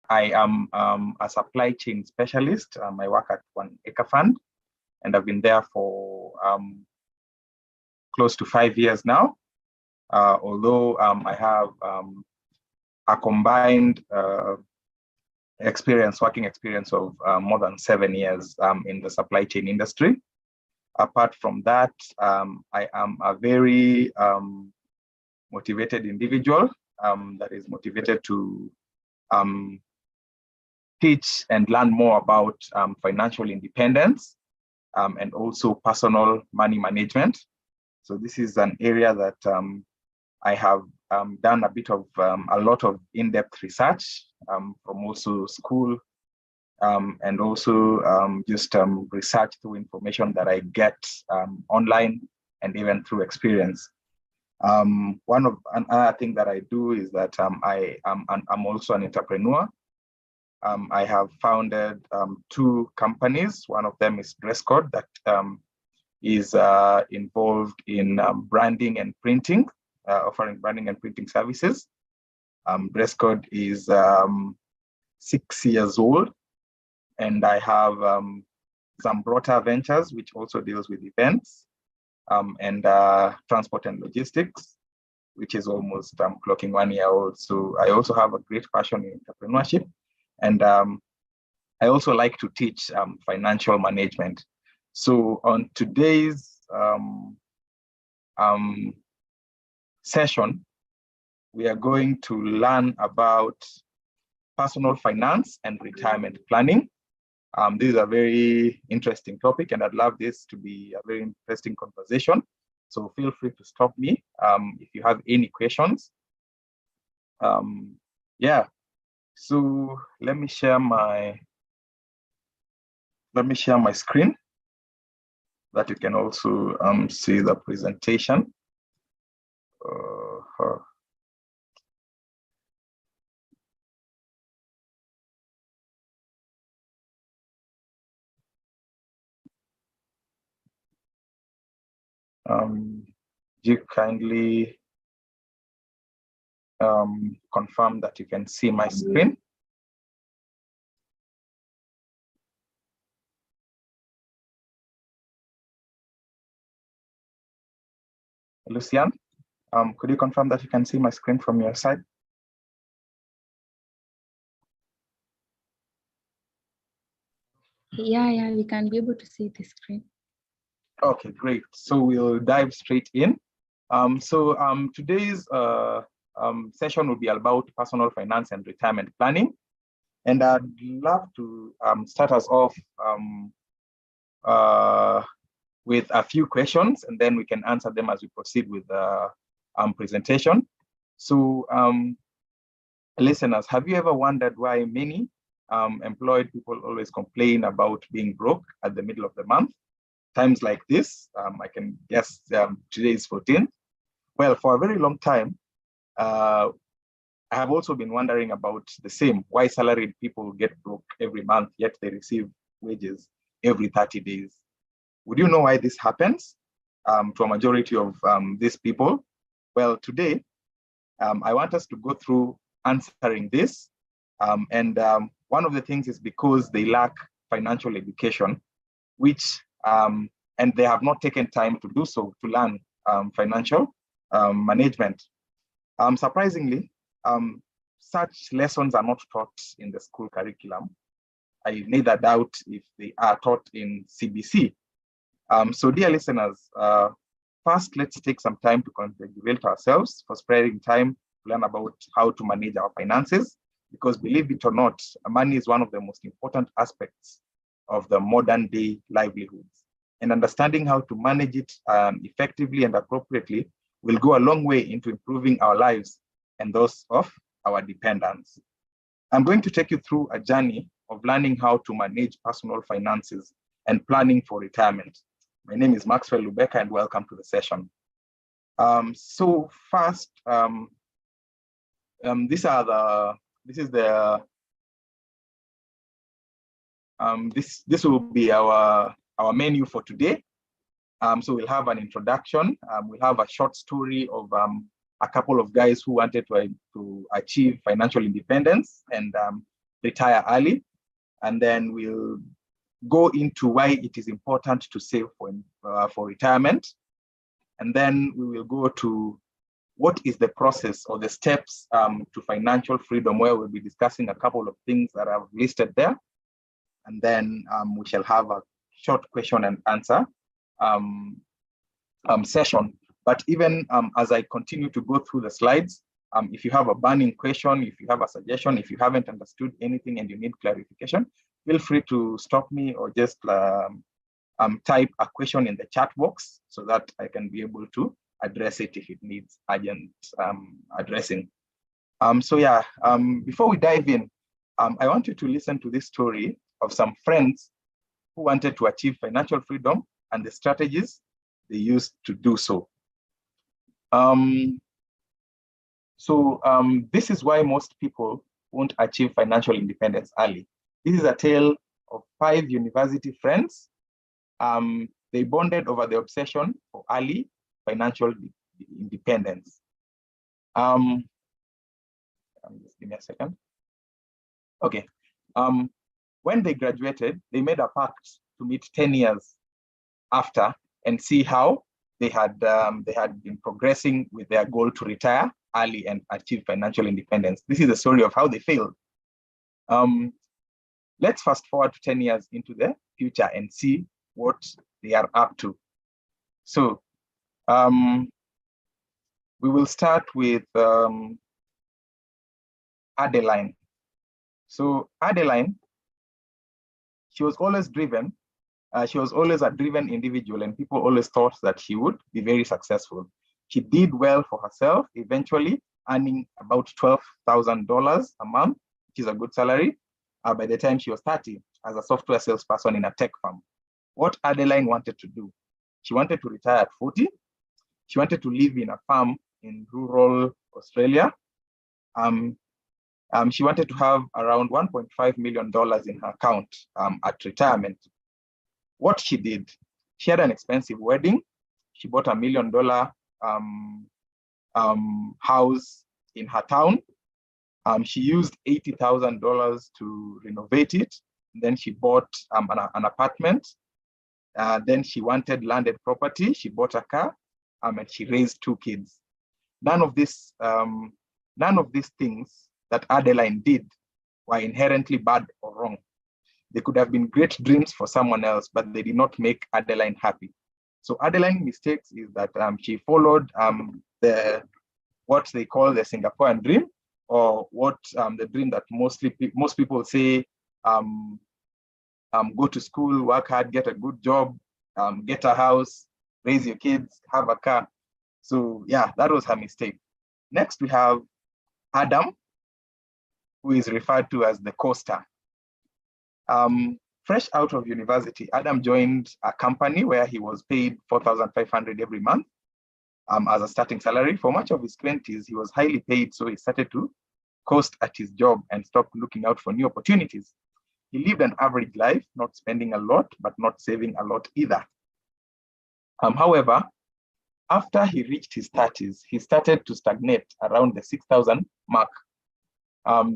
I am a supply chain specialist. I work at One Acre Fund, and I've been there for close to 5 years now. Although I have a combined working experience of more than 7 years in the supply chain industry. Apart from that, I am a very motivated individual that is motivated to teach and learn more about financial independence and also personal money management. So this is an area that I have done a lot of in-depth research from also school and also just research through information that I get online and even through experience. Another thing that I do is that I'm also an entrepreneur. I have founded 2 companies. One of them is Dress Code, that is involved in branding and printing, offering branding and printing services. Dress Code is 6 years old, and I have Zambrota Ventures, which also deals with events and transport and logistics, which is almost clocking 1 year old. So I also have a great passion in entrepreneurship, and I also like to teach financial management. So on today's session, we are going to learn about personal finance and retirement planning. This is a very interesting topic, and I'd love this to be a very interesting conversation. So feel free to stop me if you have any questions. Yeah, so let me share my screen that you can also see the presentation. Do you kindly confirm that you can see my screen? Lucian, could you confirm that you can see my screen from your side? Yeah, we can be able to see the screen. Okay, great. So we'll dive straight in. Today's session will be about personal finance and retirement planning. And I'd love to start us off with a few questions, and then we can answer them as we proceed with the presentation. So listeners, have you ever wondered why many employed people always complain about being broke at the middle of the month? Times like this, I can guess today is 14th. Well, for a very long time, I have also been wondering about the same, why salaried people get broke every month, yet they receive wages every 30 days. Would you know why this happens to a majority of these people? Well, today, I want us to go through answering this. One of the things is because they lack financial education, which and they have not taken time to do so, to learn financial management. Surprisingly, such lessons are not taught in the school curriculum. I neither doubt if they are taught in CBC. So dear listeners, first, let's take some time to congratulate ourselves for sparing time to learn about how to manage our finances, because believe it or not, money is one of the most important aspects of the modern day livelihoods. And understanding how to manage it effectively and appropriately will go a long way into improving our lives and those of our dependents. I'm going to take you through a journey of learning how to manage personal finances and planning for retirement. My name is Maxwell Lubeka, and welcome to the session. So first, this will be our menu for today. So we'll have an introduction. We'll have a short story of a couple of guys who wanted to achieve financial independence, and retire early, and then we'll go into why it is important to save for retirement. And then we will go to what is the process or the steps to financial freedom, where we'll be discussing a couple of things that I've listed there. And then we shall have a short question and answer session. But even as I continue to go through the slides, if you have a burning question, if you have a suggestion, if you haven't understood anything and you need clarification, feel free to stop me or just type a question in the chat box so that I can be able to address it if it needs urgent addressing. So yeah, before we dive in, I want you to listen to this story of some friends who wanted to achieve financial freedom and the strategies they used to do so. This is why most people won't achieve financial independence early. This is a tale of 5 university friends. They bonded over the obsession for early financial independence. Just give me a second. Okay. When they graduated, they made a pact to meet 10 years after and see how they had been progressing with their goal to retire early and achieve financial independence. This is the story of how they failed. Let's fast forward to 10 years into the future and see what they are up to. So we will start with Adeline. So Adeline, she was always driven. She was always a driven individual, and people always thought that she would be very successful. She did well for herself, eventually earning about $12,000 a month, which is a good salary, by the time she was 30 as a software salesperson in a tech firm. What Adeline wanted to do, she wanted to retire at 40. She wanted to live in a farm in rural Australia. She wanted to have around $1.5 million in her account at retirement. What she did, she had an expensive wedding. She bought $1 million house in her town. She used $80,000 to renovate it. Then she bought an apartment. Then she wanted landed property. She bought a car, and she raised 2 kids. None of these things that Adeline did were inherently bad or wrong. They could have been great dreams for someone else, but they did not make Adeline happy. So Adeline's mistakes is that she followed what they call the Singaporean dream, or what the dream that most people say, go to school, work hard, get a good job, get a house, raise your kids, have a car. So yeah, that was her mistake. Next, we have Adam, who is referred to as the coaster. Fresh out of university, Adam joined a company where he was paid $4,500 every month as a starting salary. For much of his 20s, he was highly paid, so he started to coast at his job and stopped looking out for new opportunities. He lived an average life, not spending a lot, but not saving a lot either. However, after he reached his 30s, he started to stagnate around the 6,000 mark.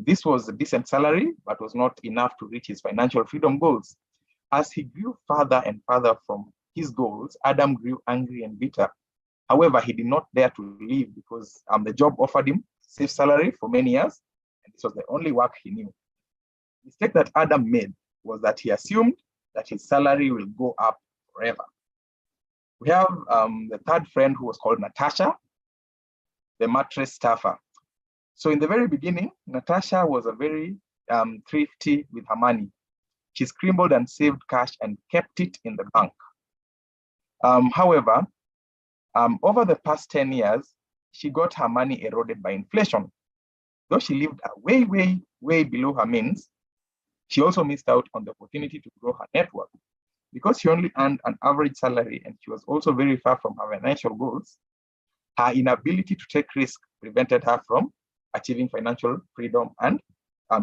This was a decent salary, but was not enough to reach his financial freedom goals. As he grew further and further from his goals, Adam grew angry and bitter. However, he did not dare to leave because the job offered him safe salary for many years, and this was the only work he knew. The mistake that Adam made was that he assumed that his salary will go up forever. We have the third friend, who was called Natasha, the mattress staffer. So in the very beginning, Natasha was a very thrifty with her money. She scribbled and saved cash and kept it in the bank. However, over the past 10 years, she got her money eroded by inflation. Though she lived way, way, way below her means, she also missed out on the opportunity to grow her net worth. Because she only earned an average salary and she was also very far from her financial goals, her inability to take risk prevented her from achieving financial freedom and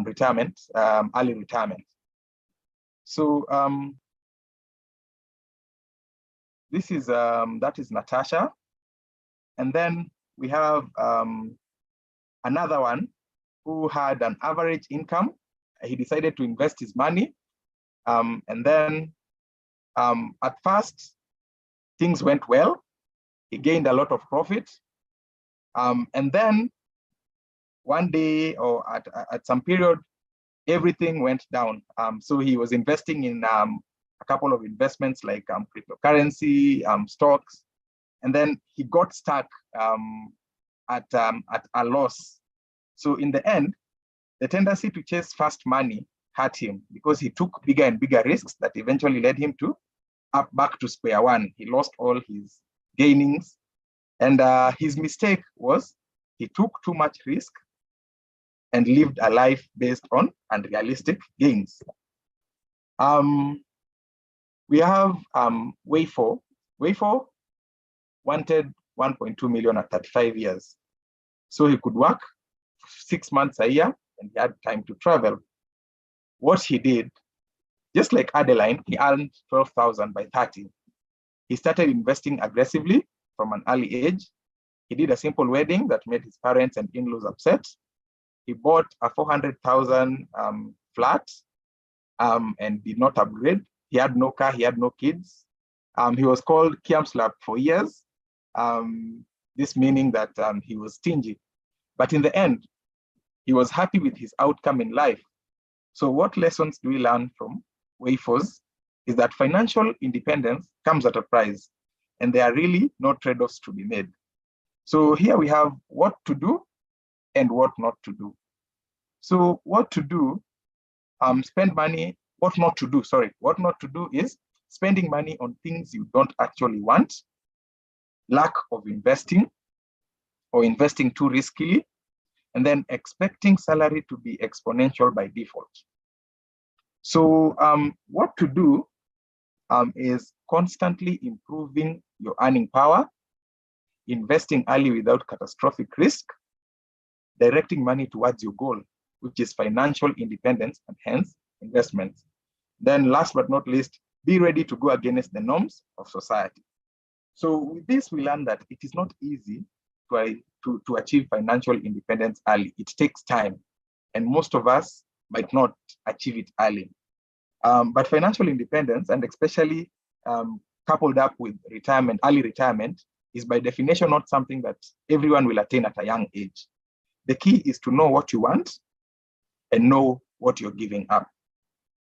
retirement, early retirement. So that is Natasha. And then we have another one who had an average income he decided to invest his money. And then at first, things went well. He gained a lot of profit. And then one day or at some period, everything went down. So he was investing in a couple of investments like cryptocurrency, stocks, and then he got stuck at a loss. So in the end, the tendency to chase fast money hurt him because he took bigger and bigger risks that eventually led him to back to square one. He lost all his gainings. And his mistake was he took too much risk and lived a life based on unrealistic gains. We have Wayfo. Wayfo wanted 1.2 million at 35 years. So he could work 6 months a year and he had time to travel. What he did, just like Adeline, he earned 12,000 by 30. He started investing aggressively from an early age. He did a simple wedding that made his parents and in-laws upset. He bought a 400,000 flat and did not upgrade. He had no car, he had no kids. He was called Kiamslap for years, this meaning that he was stingy. But in the end, he was happy with his outcome in life. So what lessons do we learn from Wayfos is that financial independence comes at a price, and there are really no trade-offs to be made. So here we have what to do and what not to do. So what to do, spend money, what not to do, sorry. What not to do is spending money on things you don't actually want, lack of investing, or investing too riskily, and then expecting salary to be exponential by default. So what to do is constantly improving your earning power, investing early without catastrophic risk, directing money towards your goal, which is financial independence and hence investments. Then last but not least, be ready to go against the norms of society. So with this, we learn that it is not easy to achieve financial independence early. It takes time, and most of us might not achieve it early. But financial independence, and especially coupled up with retirement, early retirement, is by definition not something that everyone will attain at a young age. The key is to know what you want and know what you're giving up.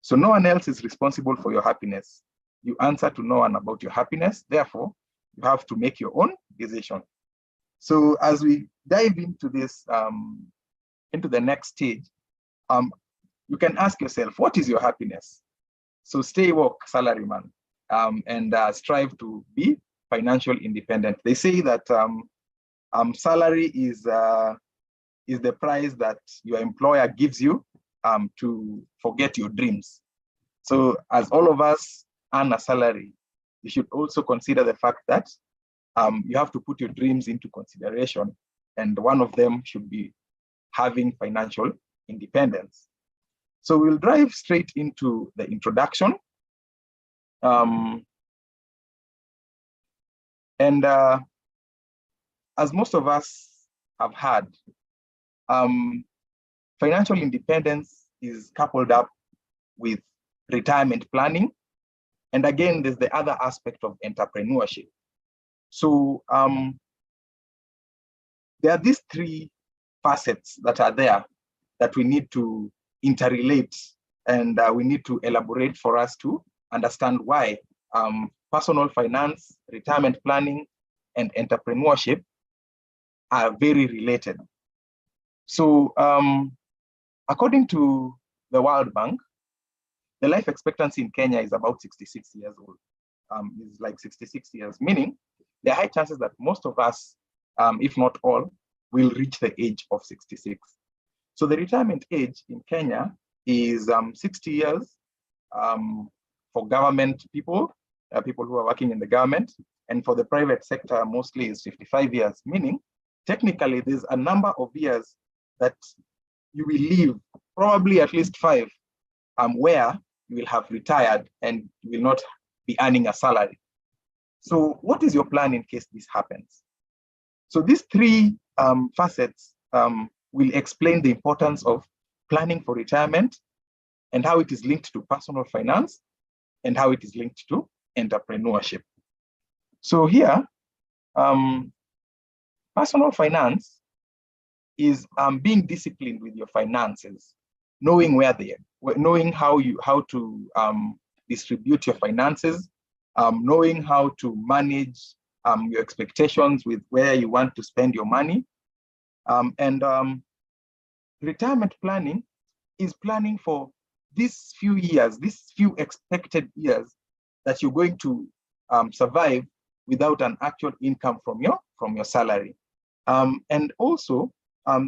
So no one else is responsible for your happiness. You answer to no one about your happiness. Therefore, you have to make your own decision. So as we dive into this, into the next stage, you can ask yourself, what is your happiness? So stay woke, salaryman, and strive to be financial independent. They say that salary is the price that your employer gives you to forget your dreams. So as all of us earn a salary, you should also consider the fact that you have to put your dreams into consideration, and one of them should be having financial independence. So we'll dive straight into the introduction. As most of us have had, financial independence is coupled up with retirement planning. And again, there's the other aspect of entrepreneurship. So there are these three facets that are there that we need to interrelate, and we need to elaborate for us to understand why personal finance, retirement planning, and entrepreneurship are very related. So according to the World Bank, the life expectancy in Kenya is about 66 years old. It's like 66 years, meaning there are high chances that most of us, if not all, will reach the age of 66. So the retirement age in Kenya is 60 years for government people, people who are working in the government, and for the private sector, mostly is 55 years, meaning technically there's a number of years that you will live, probably at least 5, where you will have retired and you will not be earning a salary. So what is your plan in case this happens? So these three facets will explain the importance of planning for retirement and how it is linked to personal finance, and how it is linked to entrepreneurship. So here, personal finance is being disciplined with your finances, knowing knowing how to distribute your finances, knowing how to manage your expectations with where you want to spend your money. Retirement planning is planning for these few years, these few expected years that you're going to survive without an actual income from your salary. And also,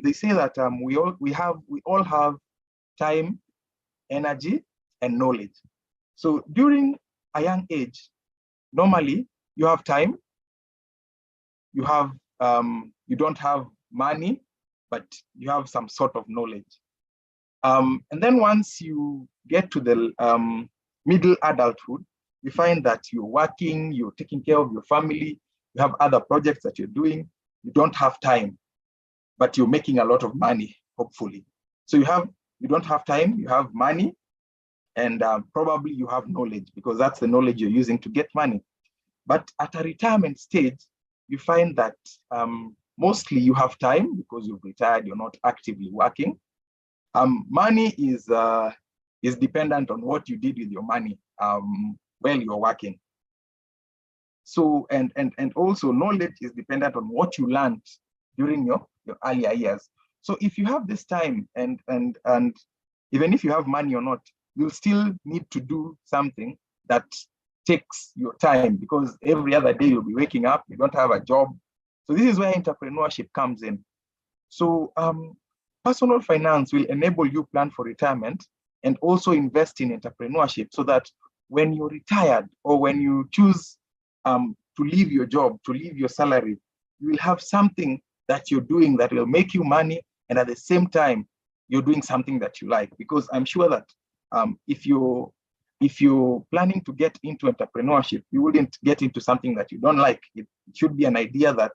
they say that we all have time, energy, and knowledge. So during a young age, normally you have time, you don't have money, but you have some sort of knowledge. And then once you get to the middle adulthood, you find that you're working, you're taking care of your family, you have other projects that you're doing, you don't have time, but you're making a lot of money, hopefully. So you don't have time, you have money, and probably you have knowledge, because that's the knowledge you're using to get money. But at a retirement stage, you find that mostly you have time because you've retired, you're not actively working. Money is dependent on what you did with your money while you're working. So, and also knowledge is dependent on what you learned during your earlier years. So if you have this time and even if you have money or not, you'll still need to do something that takes your time, because every other day you'll be waking up, you don't have a job. So this is where entrepreneurship comes in. So personal finance will enable you plan for retirement and also invest in entrepreneurship, so that when you're retired or when you choose to leave your job, to leave your salary, you will have something that you're doing that will make you money, and at the same time, you're doing something that you like. Because I'm sure that if you're planning to get into entrepreneurship, you wouldn't get into something that you don't like. It should be an idea that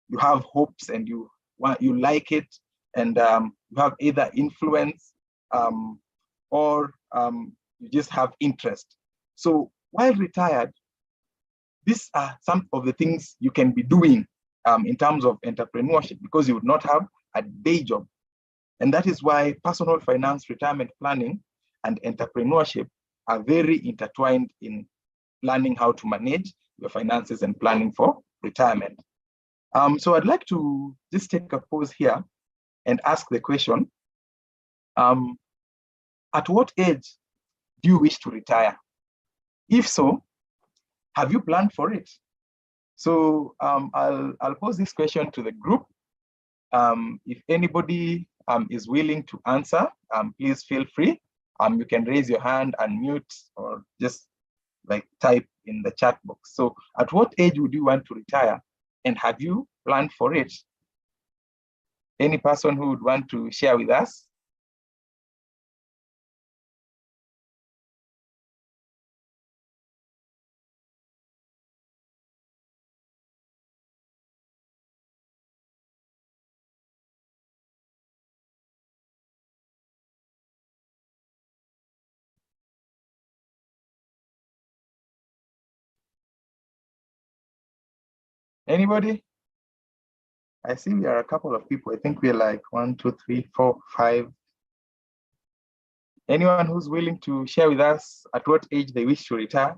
you have hopes and you like it, and you have either influence or you just have interest. So while retired, these are some of the things you can be doing in terms of entrepreneurship, because you would not have a day job. And that is why personal finance, retirement planning, and entrepreneurship are very intertwined in learning how to manage your finances and planning for retirement. So I'd like to just take a pause here and ask the question, at what age do you wish to retire? If so, have you planned for it? So I'll pose this question to the group. If anybody is willing to answer, please feel free. You can raise your hand, unmute, or just like type in the chat box. So at what age would you want to retire, and have you planned for it? Any person who would want to share with us? Anybody? I see we are a couple of people. I think we're like 1, 2, 3, 4, 5. Anyone who's willing to share with us at what age they wish to retire?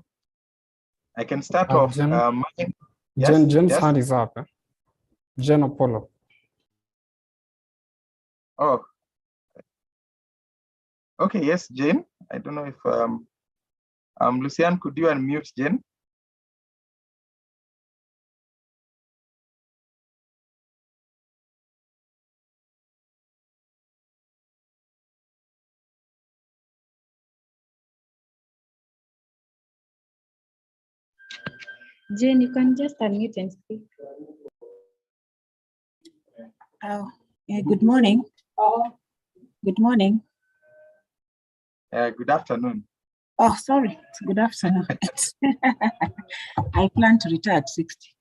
I can start off. Jen's hand is up. Jen Apollo. Oh. Okay, yes, Jane. I don't know if Lucian, could you unmute Jane? Jane, you can just unmute and speak. Good morning. Good morning. Good afternoon. Oh, sorry. It's good afternoon. I plan to retire at 60,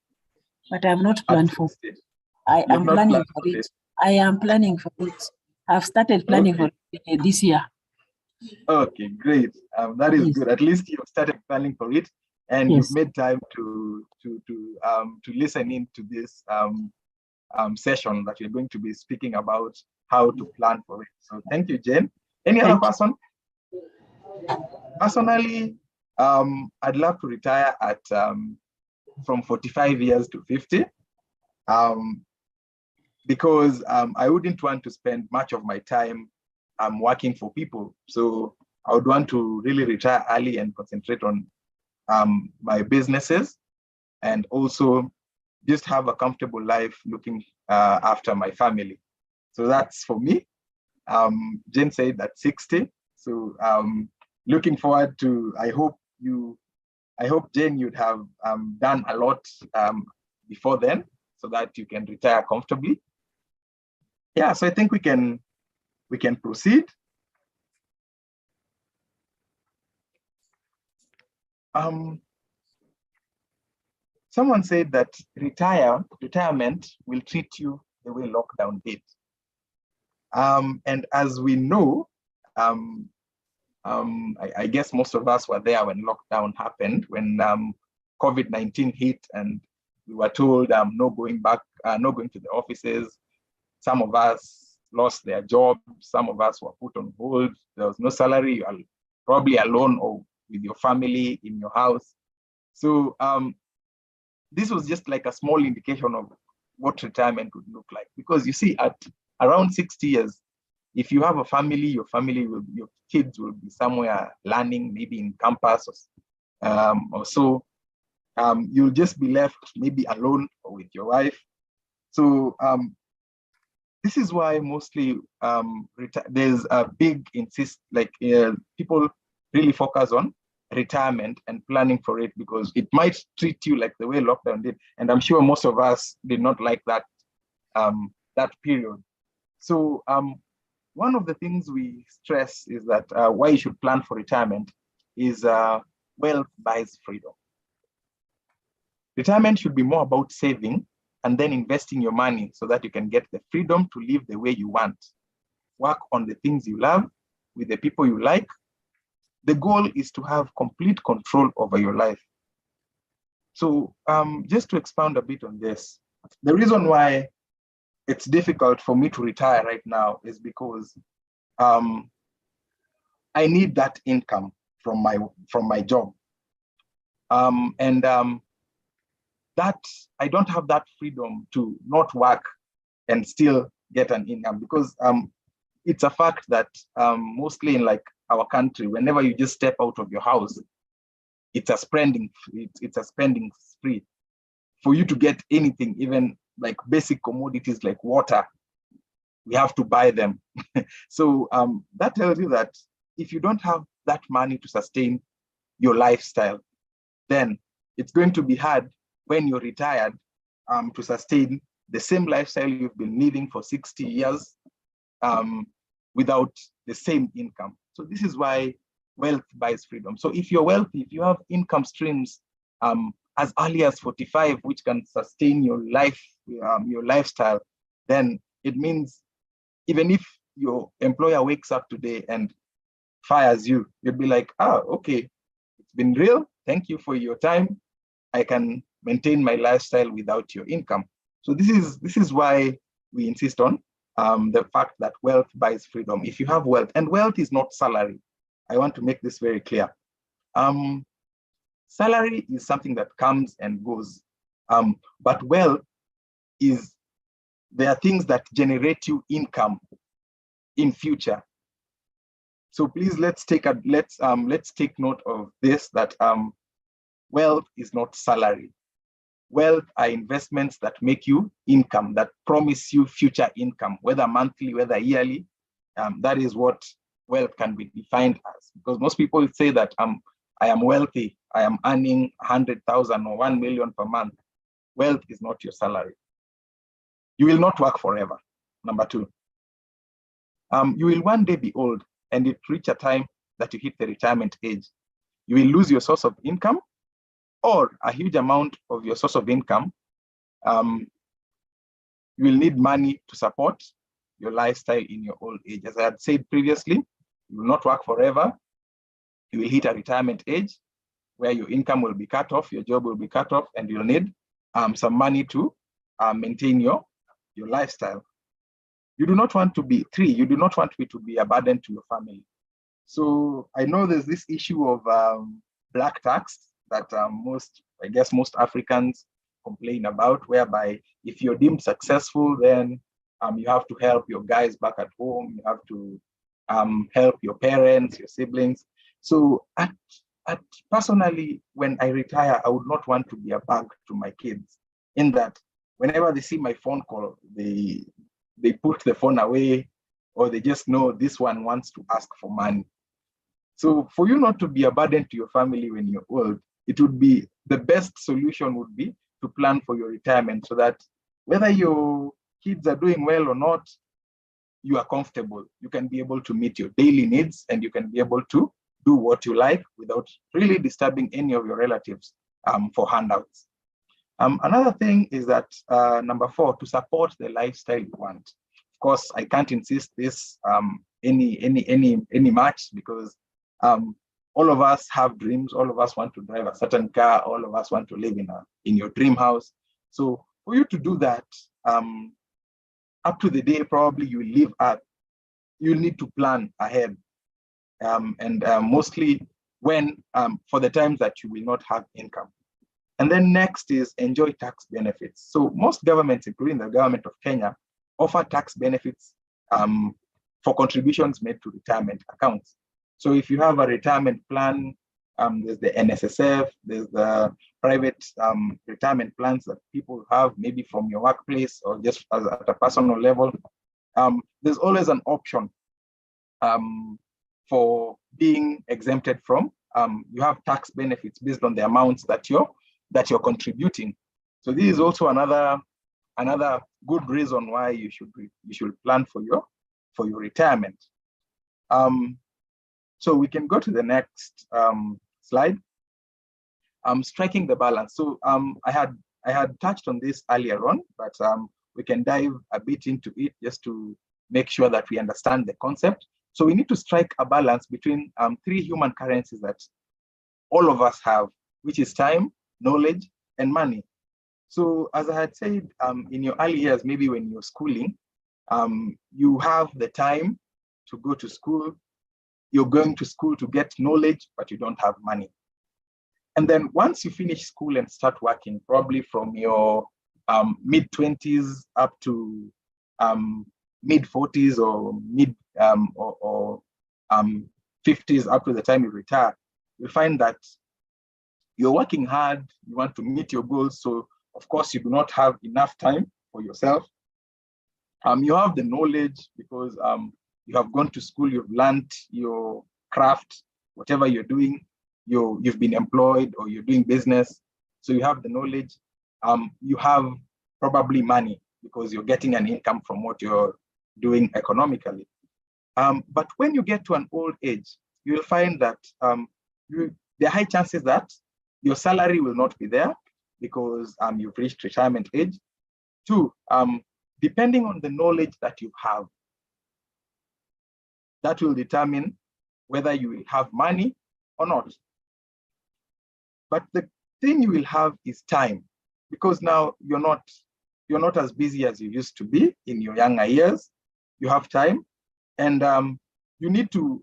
but I have not planned for it. I am planning for it. I am planning for it. I've started planning for it this year. Okay, great. That is Yes. good. At least you've started planning for it, and Yes. you've made time to listen into this session that you're going to be speaking about how to plan for it. So thank you, Jane. Any other Thank you. person? Personally, I'd love to retire at from 45 years to 50, because I wouldn't want to spend much of my time working for people. So I would want to really retire early and concentrate on my businesses, and also just have a comfortable life looking after my family. So that's for me. Jen said that 60. So looking forward to, I hope Jen, you'd have done a lot before then, so that you can retire comfortably. Yeah, so I think we can proceed. Someone said that retirement will treat you the way lockdown did. And as we know, I guess most of us were there when lockdown happened, when COVID-19 hit, and we were told no going back, no going to the offices. Some of us lost their jobs. Some of us were put on hold. There was no salary. You are probably alone or with your family in your house. So this was just like a small indication of what retirement would look like. Because you see, at around 60 years, if you have a family, your kids will be somewhere learning, maybe in campus or so. You'll just be left maybe alone or with your wife. So this is why mostly there's a big people really focus on retirement and planning for it, because it might treat you like the way lockdown did. And I'm sure most of us did not like that, that period. So one of the things we stress is that why you should plan for retirement is wealth buys freedom. Retirement should be more about saving and then investing your money so that you can get the freedom to live the way you want. Work on the things you love with the people you like. The goal is to have complete control over your life. So just to expound a bit on this, the reason why it's difficult for me to retire right now is because I need that income from my job. That I don't have that freedom to not work and still get an income, because it's a fact that mostly in like our country, whenever you just step out of your house, it's a spending spree. For you to get anything, even like basic commodities like water, we have to buy them. So that tells you that if you don't have that money to sustain your lifestyle, then it's going to be hard when you're retired to sustain the same lifestyle you've been living for 60 years without the same income. So this is why wealth buys freedom. So if you're wealthy, if you have income streams as early as 45, which can sustain your life, your lifestyle, then it means even if your employer wakes up today and fires you, you'd be like, okay, it's been real. Thank you for your time. I can maintain my lifestyle without your income. So this is why we insist on the fact that wealth buys freedom. If you have wealth, and wealth is not salary. I want to make this very clear. Salary is something that comes and goes, but wealth there are things that generate you income in future. So please let's take note of this, that wealth is not salary. Wealth are investments that make you income, that promise you future income, whether monthly, whether yearly. That is what wealth can be defined as. Because most people say that I am wealthy, I am earning 100,000 or 1 million per month. Wealth is not your salary. You will not work forever. Number two, you will one day be old and it reach a time that you hit the retirement age. You will lose your source of income, or a huge amount of your source of income. You will need money to support your lifestyle in your old age. As I had said previously, You will not work forever. You will hit a retirement age where your income will be cut off, your job will be cut off, and you'll need some money to maintain your lifestyle. You do not want to be you do not want it to be a burden to your family. So I know there's this issue of black tax that most Africans complain about, whereby if you're deemed successful, then you have to help your guys back at home, you have to help your parents, your siblings. So personally, when I retire, I would not want to be a bug to my kids, in that whenever they see my phone call, they put the phone away, or they just know this one wants to ask for money. So for you not to be a burden to your family when you're old, it would be the best solution would be to plan for your retirement, so that whether your kids are doing well or not, you are comfortable. You can be able to meet your daily needs, and you can be able to do what you like without really disturbing any of your relatives for handouts. Another thing is that number 4, to support the lifestyle you want. Of course, I can't insist this any much, because all of us have dreams. All of us want to drive a certain car. All of us want to live in your dream house. So for you to do that, up to the day probably you leave Earth, you'll need to plan ahead, and mostly when for the times that you will not have income. And then next is enjoy tax benefits. So most governments, including the government of Kenya, offer tax benefits for contributions made to retirement accounts. So if you have a retirement plan, there's the NSSF, there's the private retirement plans that people have, maybe from your workplace or just at a personal level. There's always an option for being exempted from. You have tax benefits based on the amounts that you're contributing. So this is also another good reason why you should plan for your retirement. So we can go to the next slide. Striking the balance. So I had touched on this earlier on, but we can dive a bit into it just to make sure that we understand the concept. So we need to strike a balance between 3 human currencies that all of us have, which is time, knowledge, and money. So as I had said, in your early years, maybe when you're schooling, you have the time to go to school. You're going to school to get knowledge, but you don't have money. And then once you finish school and start working, probably from your mid-20s up to mid-40s or mid-50s up to the time you retire, you'll find that you're working hard, you want to meet your goals. So of course you do not have enough time for yourself. You have the knowledge because you have gone to school, you've learned your craft, whatever you're doing, you've been employed or you're doing business. So you have the knowledge. You have probably money because you're getting an income from what you're doing economically. But when you get to an old age, you'll find that there are high chances that your salary will not be there because you've reached retirement age. 2, depending on the knowledge that you have, that will determine whether you will have money or not. But the thing you will have is time, because now you're not as busy as you used to be in your younger years. You have time, and you need to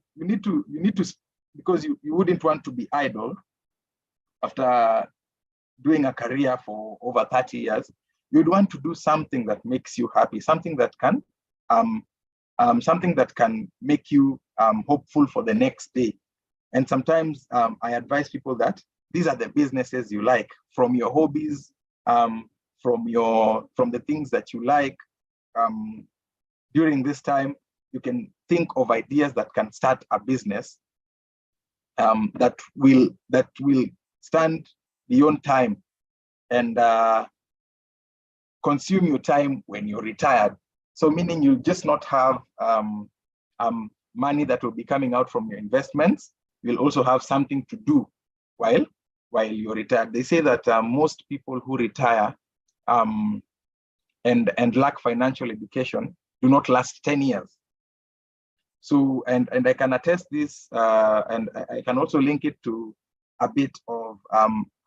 because you wouldn't want to be idle after doing a career for over 30 years. You'd want to do something that makes you happy, something that can make you hopeful for the next day. And sometimes I advise people that these are the businesses you like, from your hobbies, from the things that you like. During this time, you can think of ideas that can start a business that will stand beyond time and consume your time when you're retired. So meaning you just not have money that will be coming out from your investments. You'll also have something to do while you're retired. They say that most people who retire and lack financial education do not last 10 years. So, and I can attest this, and I can also link it to a bit of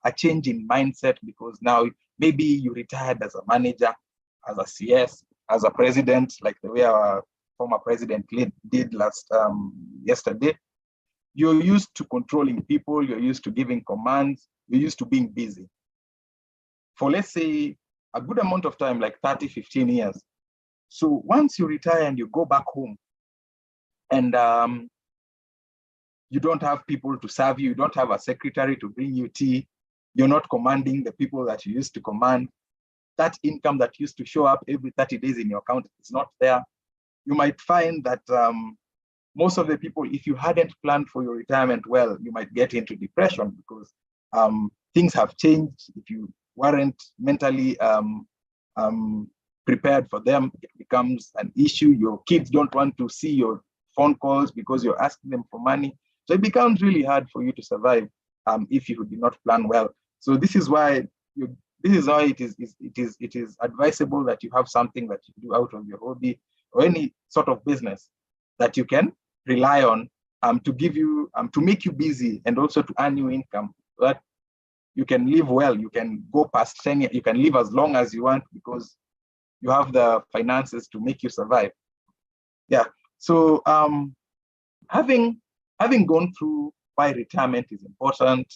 a change in mindset, because now maybe you retired as a manager, as a CS, as a president, like the way our former president did yesterday. You're used to controlling people, you're used to giving commands, you're used to being busy. For, let's say, a good amount of time, like 30, 15 years. So once you retire and you go back home, and you don't have people to serve you, you don't have a secretary to bring you tea, you're not commanding the people that you used to command, that income that used to show up every 30 days in your account is not there. You might find that most of the people, if you hadn't planned for your retirement well, you might get into depression, because things have changed. If you weren't mentally prepared for them, it becomes an issue. Your kids don't want to see your phone calls because you're asking them for money. So it becomes really hard for you to survive if you did not plan well. So this is why it is advisable that you have something that you do out of your hobby or any sort of business that you can rely on to give you to make you busy and also to earn you income, so that you can live well. You can go past 10 years, you can live as long as you want, because you have the finances to make you survive. Yeah. So having gone through why retirement is important,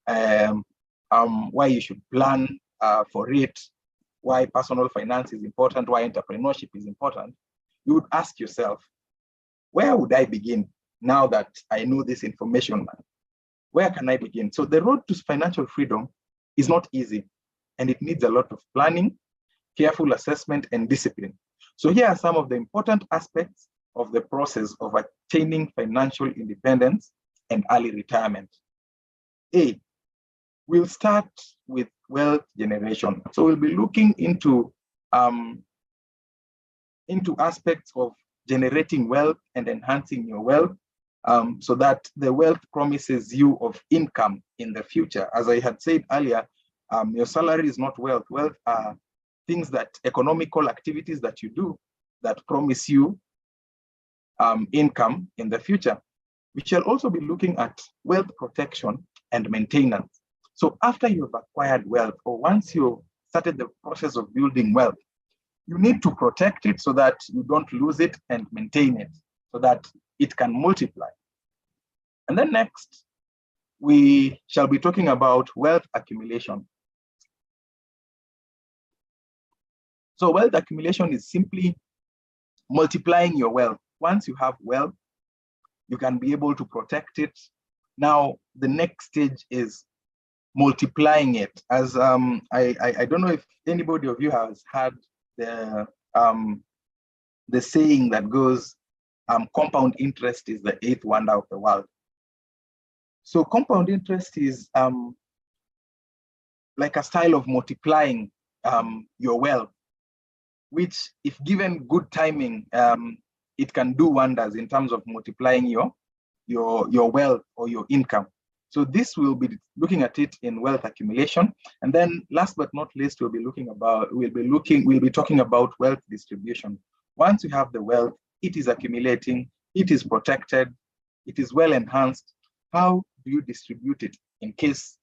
why you should plan for it, why personal finance is important, why entrepreneurship is important, you would ask yourself, where would I begin now that I know this information? Where can I begin? So the road to financial freedom is not easy, and it needs a lot of planning, careful assessment, and discipline. So here are some of the important aspects of the process of attaining financial independence and early retirement. A, we'll start with wealth generation. So we'll be looking into aspects of generating wealth and enhancing your wealth, so that the wealth promises you of income in the future. As I had said earlier, your salary is not wealth. Wealth are things that, economical activities that you do that promise you income in the future. We shall also be looking at wealth protection and maintenance. So after you've acquired wealth, or once you started the process of building wealth, you need to protect it so that you don't lose it, and maintain it so that it can multiply. And then next, we shall be talking about wealth accumulation. So wealth accumulation is simply multiplying your wealth. Once you have wealth, you can be able to protect it. Now, the next stage is multiplying it. As I don't know if anybody of you has had the saying that goes, compound interest is the 8th wonder of the world. So compound interest is like a style of multiplying your wealth, which, if given good timing, it can do wonders in terms of multiplying your wealth or your income. So this will be looking at it in wealth accumulation. And then last but not least, we'll be talking about wealth distribution. Once you have the wealth, it is accumulating, it is protected, it is well enhanced. How do you distribute it in case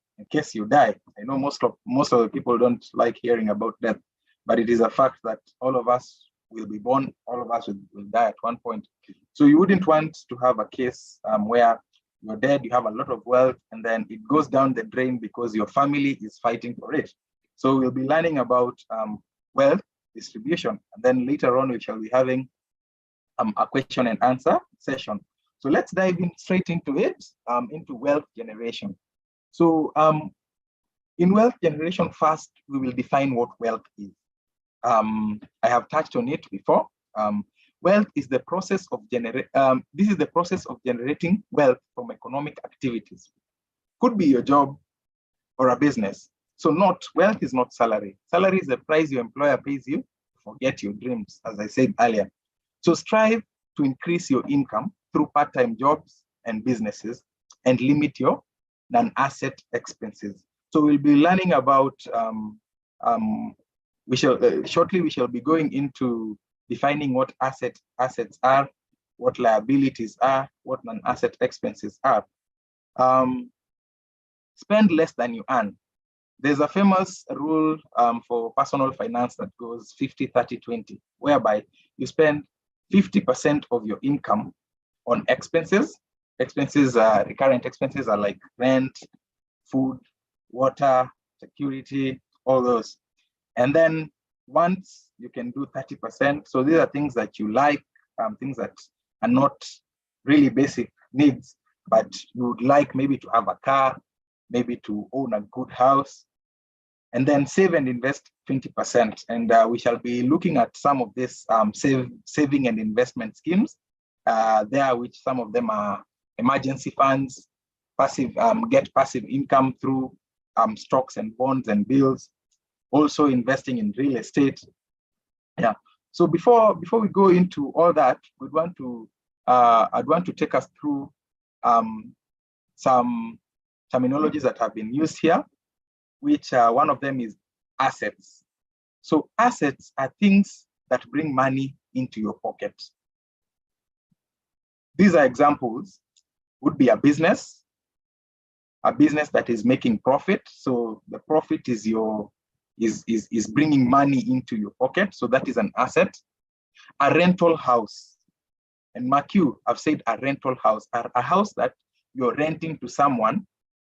you die? I know most of the people don't like hearing about death, but it is a fact that all of us will be born, all of us will die at one point. So you wouldn't want to have a case where you're dead, you have a lot of wealth, and then it goes down the drain because your family is fighting for it. So we'll be learning about wealth distribution, and then later on we shall be having a question and answer session. So let's dive in straight into it, into wealth generation. So in wealth generation, first we will define what wealth is. I have touched on it before. Wealth is the process of generating wealth from economic activities. Could be your job or a business. So wealth is not salary. Salary is the price your employer pays you to forget your dreams, as I said earlier. So strive to increase your income through part-time jobs and businesses, and limit your non-asset expenses. So we'll be learning about, shortly we shall be going into defining what assets are, what liabilities are, what non-asset expenses are. Spend less than you earn. There's a famous rule for personal finance that goes 50-30-20, whereby you spend 50% of your income on expenses. Recurrent expenses are like rent, food, water, security, all those. And then once you can do 30%, so these are things that you like, things that are not really basic needs, but you would like maybe to have a car, maybe to own a good house, and then save and invest 20%. And we shall be looking at some of these saving and investment schemes there, which some of them are emergency funds, get passive income through stocks and bonds and bills, also investing in real estate. Yeah. So before we go into all that, I'd want to take us through some terminologies that have been used here, which one of them is assets. So assets are things that bring money into your pocket. These are examples. Would be a business that is making profit. So the profit is bringing money into your pocket. So that is an asset. A rental house. And mark you, I've said a rental house, a house that you're renting to someone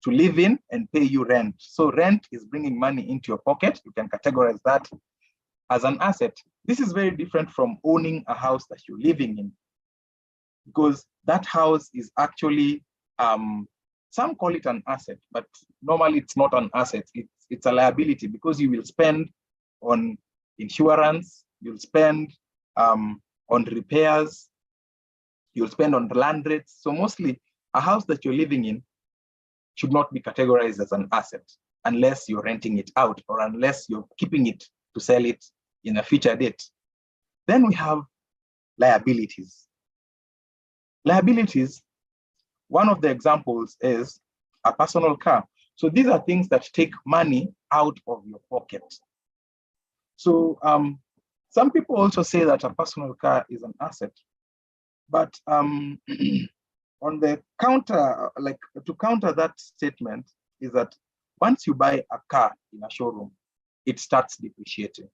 to live in and pay you rent. So rent is bringing money into your pocket. You can categorize that as an asset. This is very different from owning a house that you're living in, because that house is actually, some call it an asset, but normally it's not an asset. It's a liability, because you will spend on insurance, you'll spend on repairs, you'll spend on land rates. So mostly a house that you're living in should not be categorized as an asset unless you're renting it out or unless you're keeping it to sell it in a future date. Then we have liabilities. Liabilities, one of the examples is a personal car. So these are things that take money out of your pocket. So some people also say that a personal car is an asset, but on the counter, like to counter that statement is that once you buy a car in a showroom, it starts depreciating.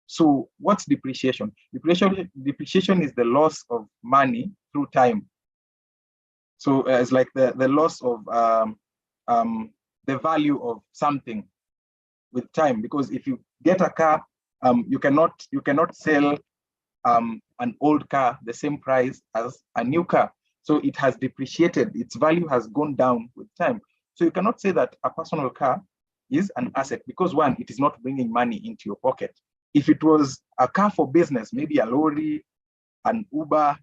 So what's depreciation? Depreciation is the loss of money through time. So it's like the loss of the value of something with time, because if you get a car, you cannot sell an old car the same price as a new car. So it has depreciated, its value has gone down with time. So you cannot say that a personal car is an asset, because one, it is not bringing money into your pocket. If it was a car for business, maybe a lorry, an Uber,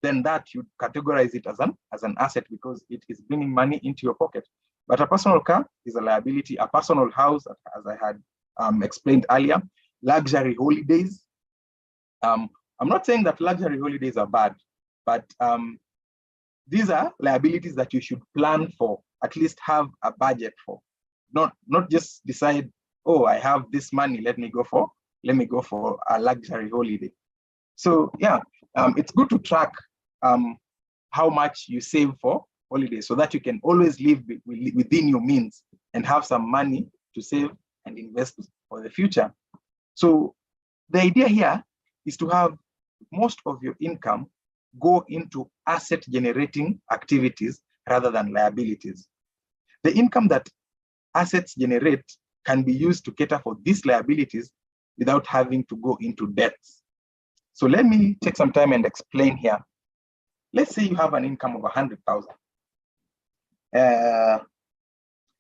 then that you'd categorize it as an asset because it is bringing money into your pocket. But a personal car is a liability. A personal house, as I had explained earlier, luxury holidays. I'm not saying that luxury holidays are bad, but these are liabilities that you should plan for, at least have a budget for. Not just decide, oh, I have this money, let me go for a luxury holiday. So yeah, it's good to track how much you save for holidays so that you can always live within your means and have some money to save and invest for the future. So the idea here is to have most of your income go into asset generating activities rather than liabilities. The income that assets generate can be used to cater for these liabilities without having to go into debts. So let me take some time and explain here. Let's say you have an income of 100,000.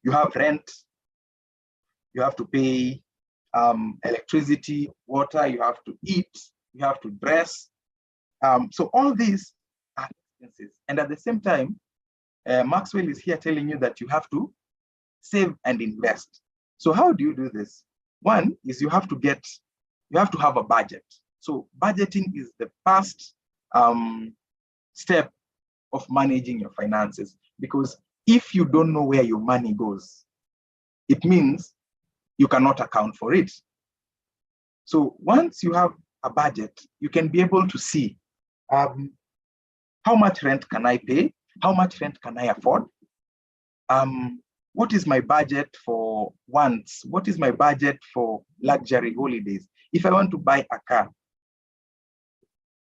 You have rent, you have to pay electricity, water, you have to eat, you have to dress. So all these are expenses. And at the same time, Maxwell is here telling you that you have to save and invest. So how do you do this? One is you have to have a budget. So budgeting is the first step of managing your finances, because if you don't know where your money goes, it means you cannot account for it. So once you have a budget, you can be able to see how much rent can I pay? How much rent can I afford? What is my budget for wants? What is my budget for luxury holidays? If I want to buy a car,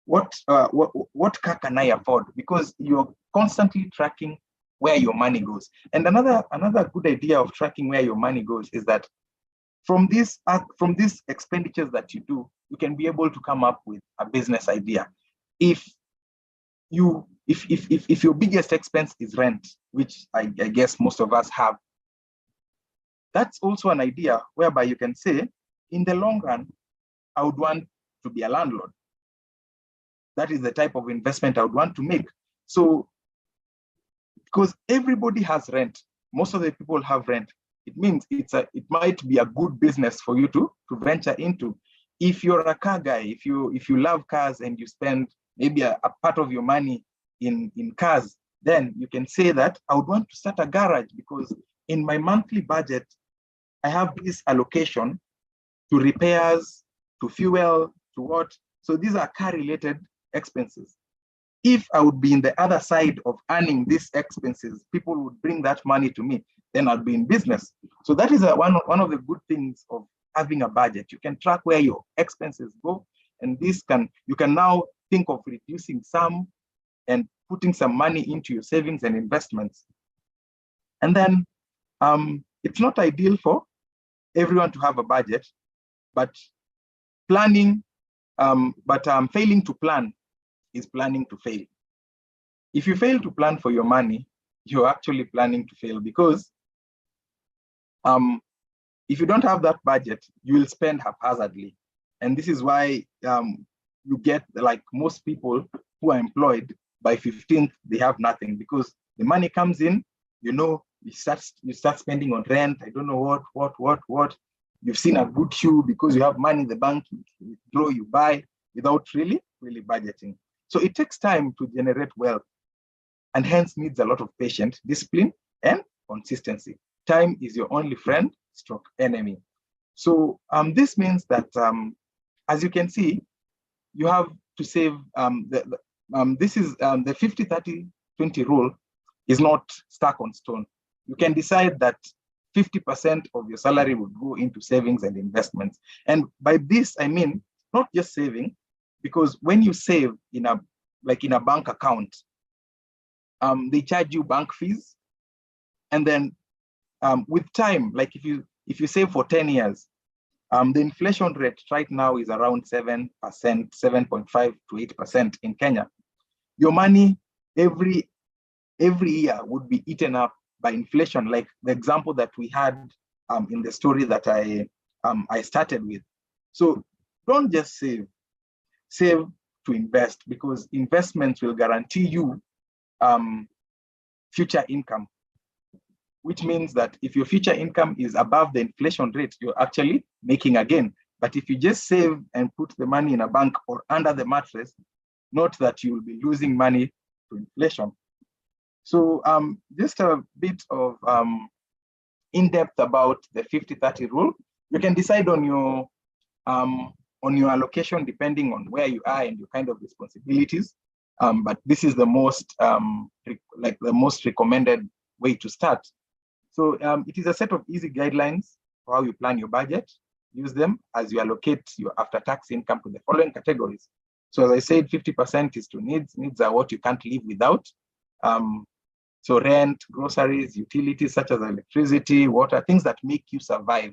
what car can I afford? Because you're constantly tracking where your money goes. And another good idea of tracking where your money goes is that from these expenditures that you do, you can be able to come up with a business idea. If your biggest expense is rent, which I guess most of us have, that's also an idea whereby you can say, in the long run, I would want to be a landlord. That is the type of investment I would want to make. So, because everybody has rent, most of the people have rent, it means it might be a good business for you to venture into. If you're a car guy, if you love cars and you spend maybe a part of your money in cars, then you can say that I would want to start a garage because in my monthly budget, I have this allocation to repairs, to fuel, to what. So these are car-related expenses. If I would be in the other side of earning these expenses, people would bring that money to me, then I'd be in business. So that is one of the good things of having a budget. You can track where your expenses go, and you can now think of reducing some and putting some money into your savings and investments. And then it's not ideal for everyone to have a budget, but failing to plan is planning to fail. If you fail to plan for your money, you're actually planning to fail because if you don't have that budget, you will spend haphazardly. And this is why you get, like most people who are employed, by 15th, they have nothing because the money comes in, you start spending on rent, I don't know what. You've seen a good shoe because you have money in the bank, you withdraw, you buy without really budgeting. So it takes time to generate wealth and hence needs a lot of patience, discipline, and consistency. Time is your only friend, stroke enemy. So this means that, as you can see, you have to save, this is the 50-30-20 rule is not stuck on stone. You can decide that 50% of your salary would go into savings and investments. And by this, I mean, not just saving, because when you save in a bank account, they charge you bank fees. And then with time, like if you save for 10 years, the inflation rate right now is around 7%, 7.5 to 8% in Kenya. Your money every year would be eaten up by inflation, like the example that we had in the story that I started with. So don't just save to invest, because investments will guarantee you future income, which means that if your future income is above the inflation rate, you're actually making a gain. But if you just save and put the money in a bank or under the mattress, note that you will be losing money to inflation. So just a bit of in-depth about the 50-30 rule. You can decide on your allocation depending on where you are and your kind of responsibilities. But this is the most recommended way to start. So it is a set of easy guidelines for how you plan your budget. Use them as you allocate your after-tax income to the following categories. So as I said, 50% is to needs. Needs are what you can't live without. So rent, groceries, utilities such as electricity, water, things that make you survive.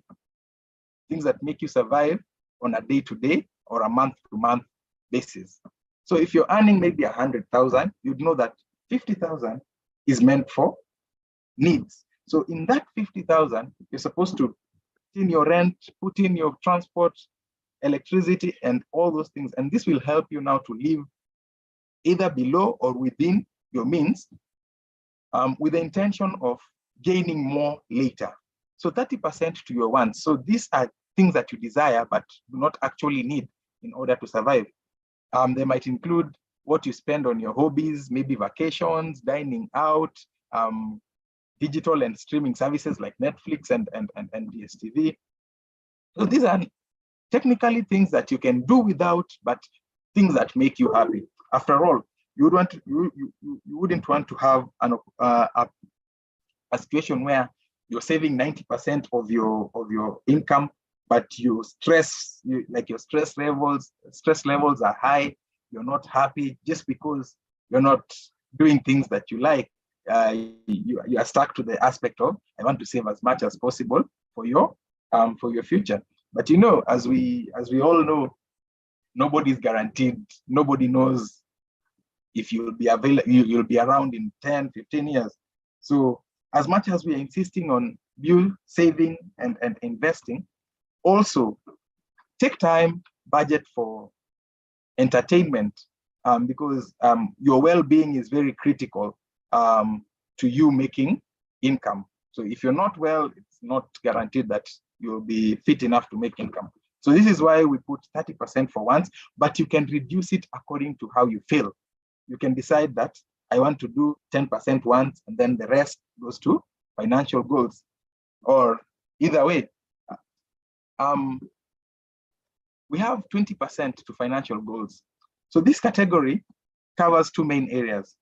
Things that make you survive on a day-to-day or a month-to-month basis. So if you're earning maybe 100,000, you'd know that 50,000 is meant for needs. So in that 50,000, you're supposed to put in your rent, put in your transport, electricity, and all those things. And this will help you now to live either below or within your means, with the intention of gaining more later. So 30% to your wants. So these are things that you desire, but do not actually need in order to survive. They might include what you spend on your hobbies, maybe vacations, dining out, digital and streaming services like Netflix and DSTV. So these are technically things that you can do without, but things that make you happy. After all, you wouldn't want to have a situation where you're saving 90% of your income, but your stress levels are high. You're not happy just because you're not doing things that you like. You are stuck to the aspect of, I want to save as much as possible for your future. But as we all know, nobody's guaranteed. Nobody knows if you'll be around in 10, 15 years. So as much as we are insisting on you saving and investing, also take time, budget for entertainment, because your well-being is very critical to you making income. So if you're not well, it's not guaranteed that you'll be fit enough to make income. So this is why we put 30% for once, but you can reduce it according to how you feel. You can decide that I want to do 10% once, and then the rest goes to financial goals, or either way. We have 20% to financial goals. So this category covers two main areas.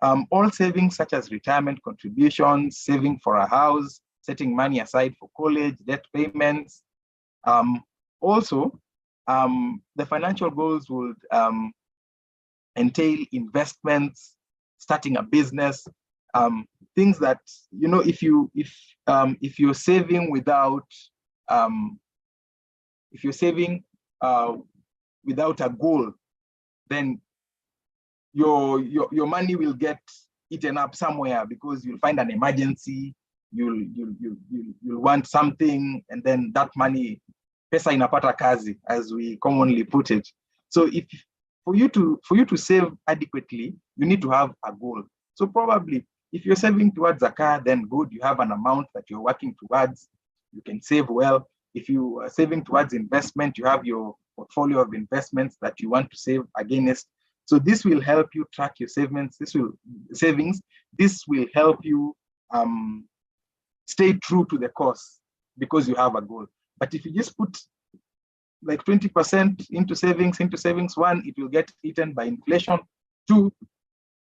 All savings such as retirement contributions, saving for a house, setting money aside for college, debt payments. Also, the financial goals would entail investments, starting a business, things that, if you're saving without without a goal, then your money will get eaten up somewhere, because you'll find an emergency, you'll want something, and then that money, pesa inapata kazi, as we commonly put it. So for you to save adequately, you need to have a goal. So probably if you're saving towards a car, then good, you have an amount that you're working towards, you can save well. If you are saving towards investment, you have your portfolio of investments that you want to save against. So this will help you track your savings. This will help you stay true to the course, because you have a goal. But if you just put like 20% into savings, one, it will get eaten by inflation. Two,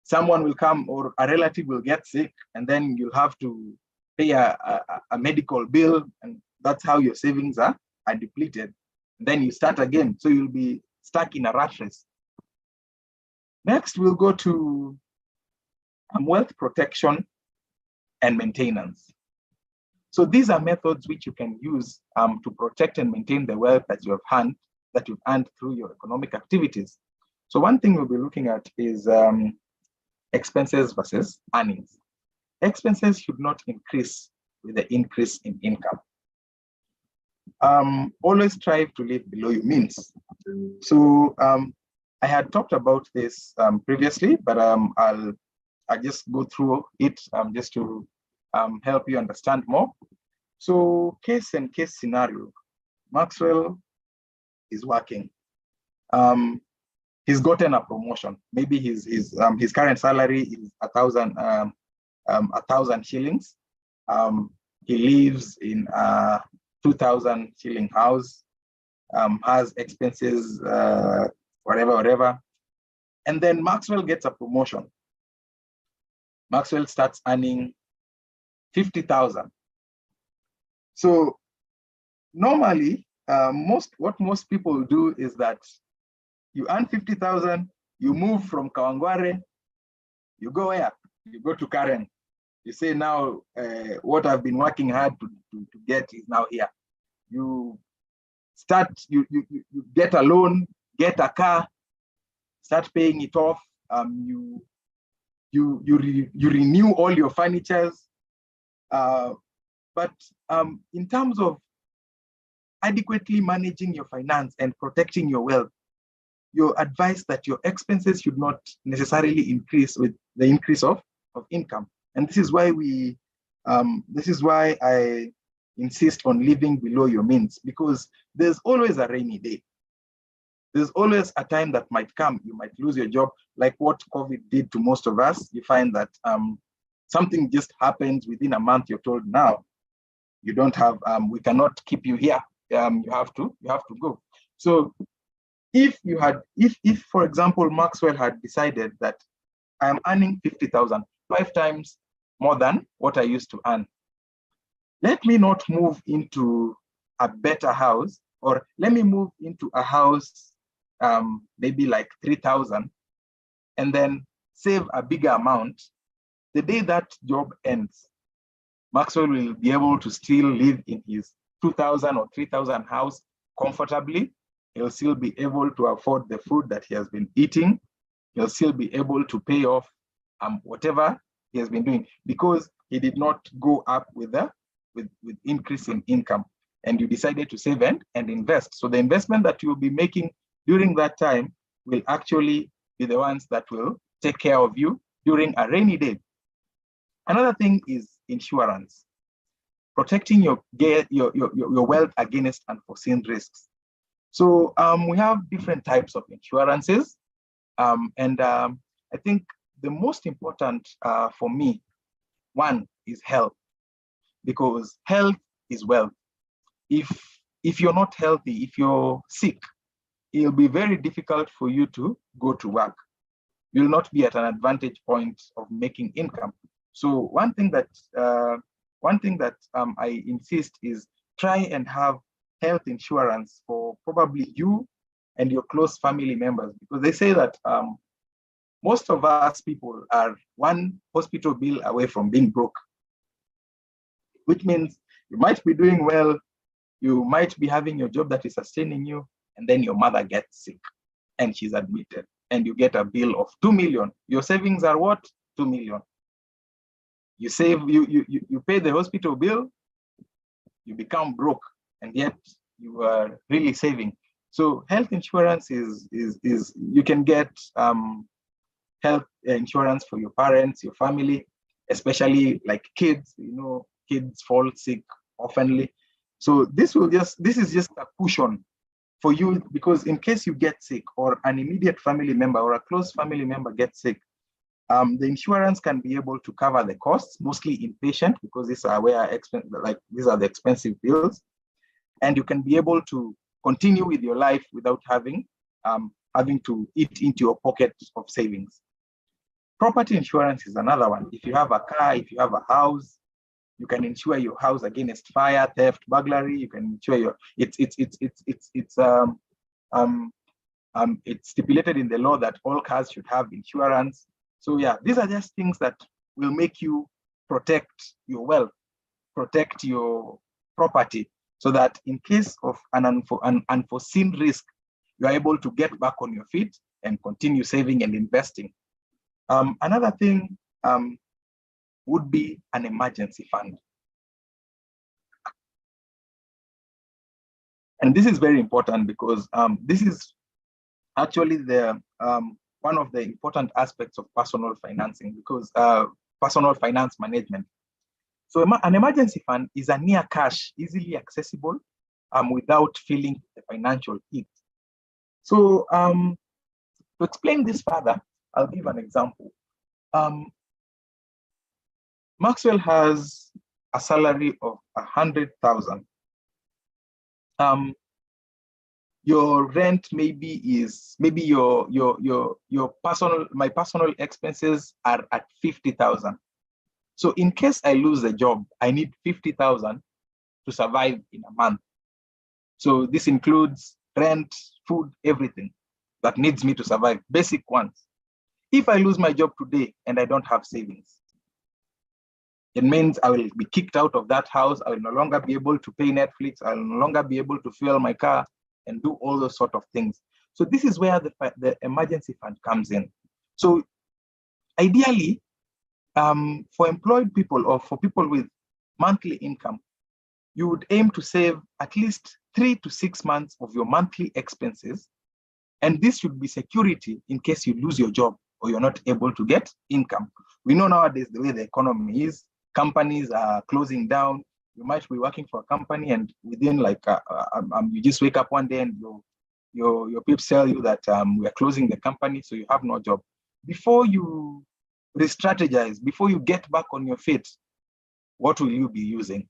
someone will come, or a relative will get sick, and then you'll have to pay a medical bill, and that's how your savings are depleted. And then you start again, so you'll be stuck in a rat race. Next, we'll go to wealth protection and maintenance. So these are methods which you can use to protect and maintain the wealth that you've earned through your economic activities. So one thing we'll be looking at is expenses versus earnings. Expenses should not increase with the increase in income. Always strive to live below your means. So I had talked about this previously, but I'll just go through it just to help you understand more. So case scenario, Maxwell is working. He's gotten a promotion. Maybe his current salary is 1,000 shillings. He lives in a 2,000 shilling house, has expenses, whatever. And then Maxwell gets a promotion. Maxwell starts earning 50,000. So normally, what most people do is that you earn 50,000, you move from Kawangware, you go where? You go to Karen. You say, now what I've been working hard to get is now here. You you get a loan, get a car, start paying it off. You renew all your furnitures. But in terms of adequately managing your finance and protecting your wealth, you're advised that your expenses should not necessarily increase with the increase of income. And this is why I insist on living below your means, because there's always a rainy day. There's always a time that might come. You might lose your job, like what COVID did to most of us. You find that something just happens within a month. You're told, now you don't have, we cannot keep you here. You have to go. So if for example, Maxwell had decided that I am earning 50,000, 5 times more than what I used to earn. Let me not move into a better house, or let me move into a house, maybe like 3,000, and then save a bigger amount. The day that job ends, Maxwell will be able to still live in his 2,000 or 3,000 house comfortably. He'll still be able to afford the food that he has been eating. He'll still be able to pay off whatever he has been doing, because he did not go up with increase in income, and you decided to save and invest. So the investment that you'll be making during that time will actually be the ones that will take care of you during a rainy day. Another thing is insurance, protecting your wealth against unforeseen risks. So we have different types of insurances, and I think the most important for me, one is health, because health is wealth. If you're not healthy, if you're sick, it'll be very difficult for you to go to work. You'll not be at an advantage point of making income. So one thing that I insist is try and have health insurance for probably you and your close family members, because they say that most of us people are one hospital bill away from being broke, which means you might be doing well, you might be having your job that is sustaining you, and then your mother gets sick and she's admitted, and you get a bill of 2 million. Your savings are what? 2 million. You save, you pay the hospital bill, you become broke, and yet you are really saving. So health insurance is you can get health insurance for your parents, your family, especially like kids. You know, kids fall sick oftenly. So this is just a cushion for you, because in case you get sick, or an immediate family member or a close family member gets sick, the insurance can be able to cover the costs, mostly inpatient, because these are these are the expensive bills, and you can be able to continue with your life without having to eat into your pocket of savings. Property insurance is another one. If you have a car, if you have a house, you can insure your house against fire, theft, burglary. You can insure it's stipulated in the law that all cars should have insurance. So yeah, these are just things that will make you protect your wealth, protect your property, so that in case of an unforeseen risk, you are able to get back on your feet and continue saving and investing. Another thing would be an emergency fund. And this is very important, because this is actually the one of the important aspects of personal financing, because personal finance management. So an emergency fund is a near cash, easily accessible, without feeling the financial heat. So to explain this further, I'll give an example. Maxwell has a salary of 100,000. Your rent my personal expenses are at 50,000. So in case I lose the job, I need 50,000 to survive in a month. So this includes rent, food, everything that needs me to survive, basic ones. If I lose my job today and I don't have savings, it means I will be kicked out of that house. I will no longer be able to pay Netflix. I will no longer be able to fuel my car and do all those sort of things. So this is where the emergency fund comes in. So ideally, for employed people or for people with monthly income, you would aim to save at least 3 to 6 months of your monthly expenses. And this should be security in case you lose your job or you're not able to get income. We know nowadays the way the economy is, companies are closing down. You might be working for a company, and within you just wake up one day and your peeps tell you that we are closing the company, so you have no job. Before you re-strategize, before you get back on your feet, what will you be using?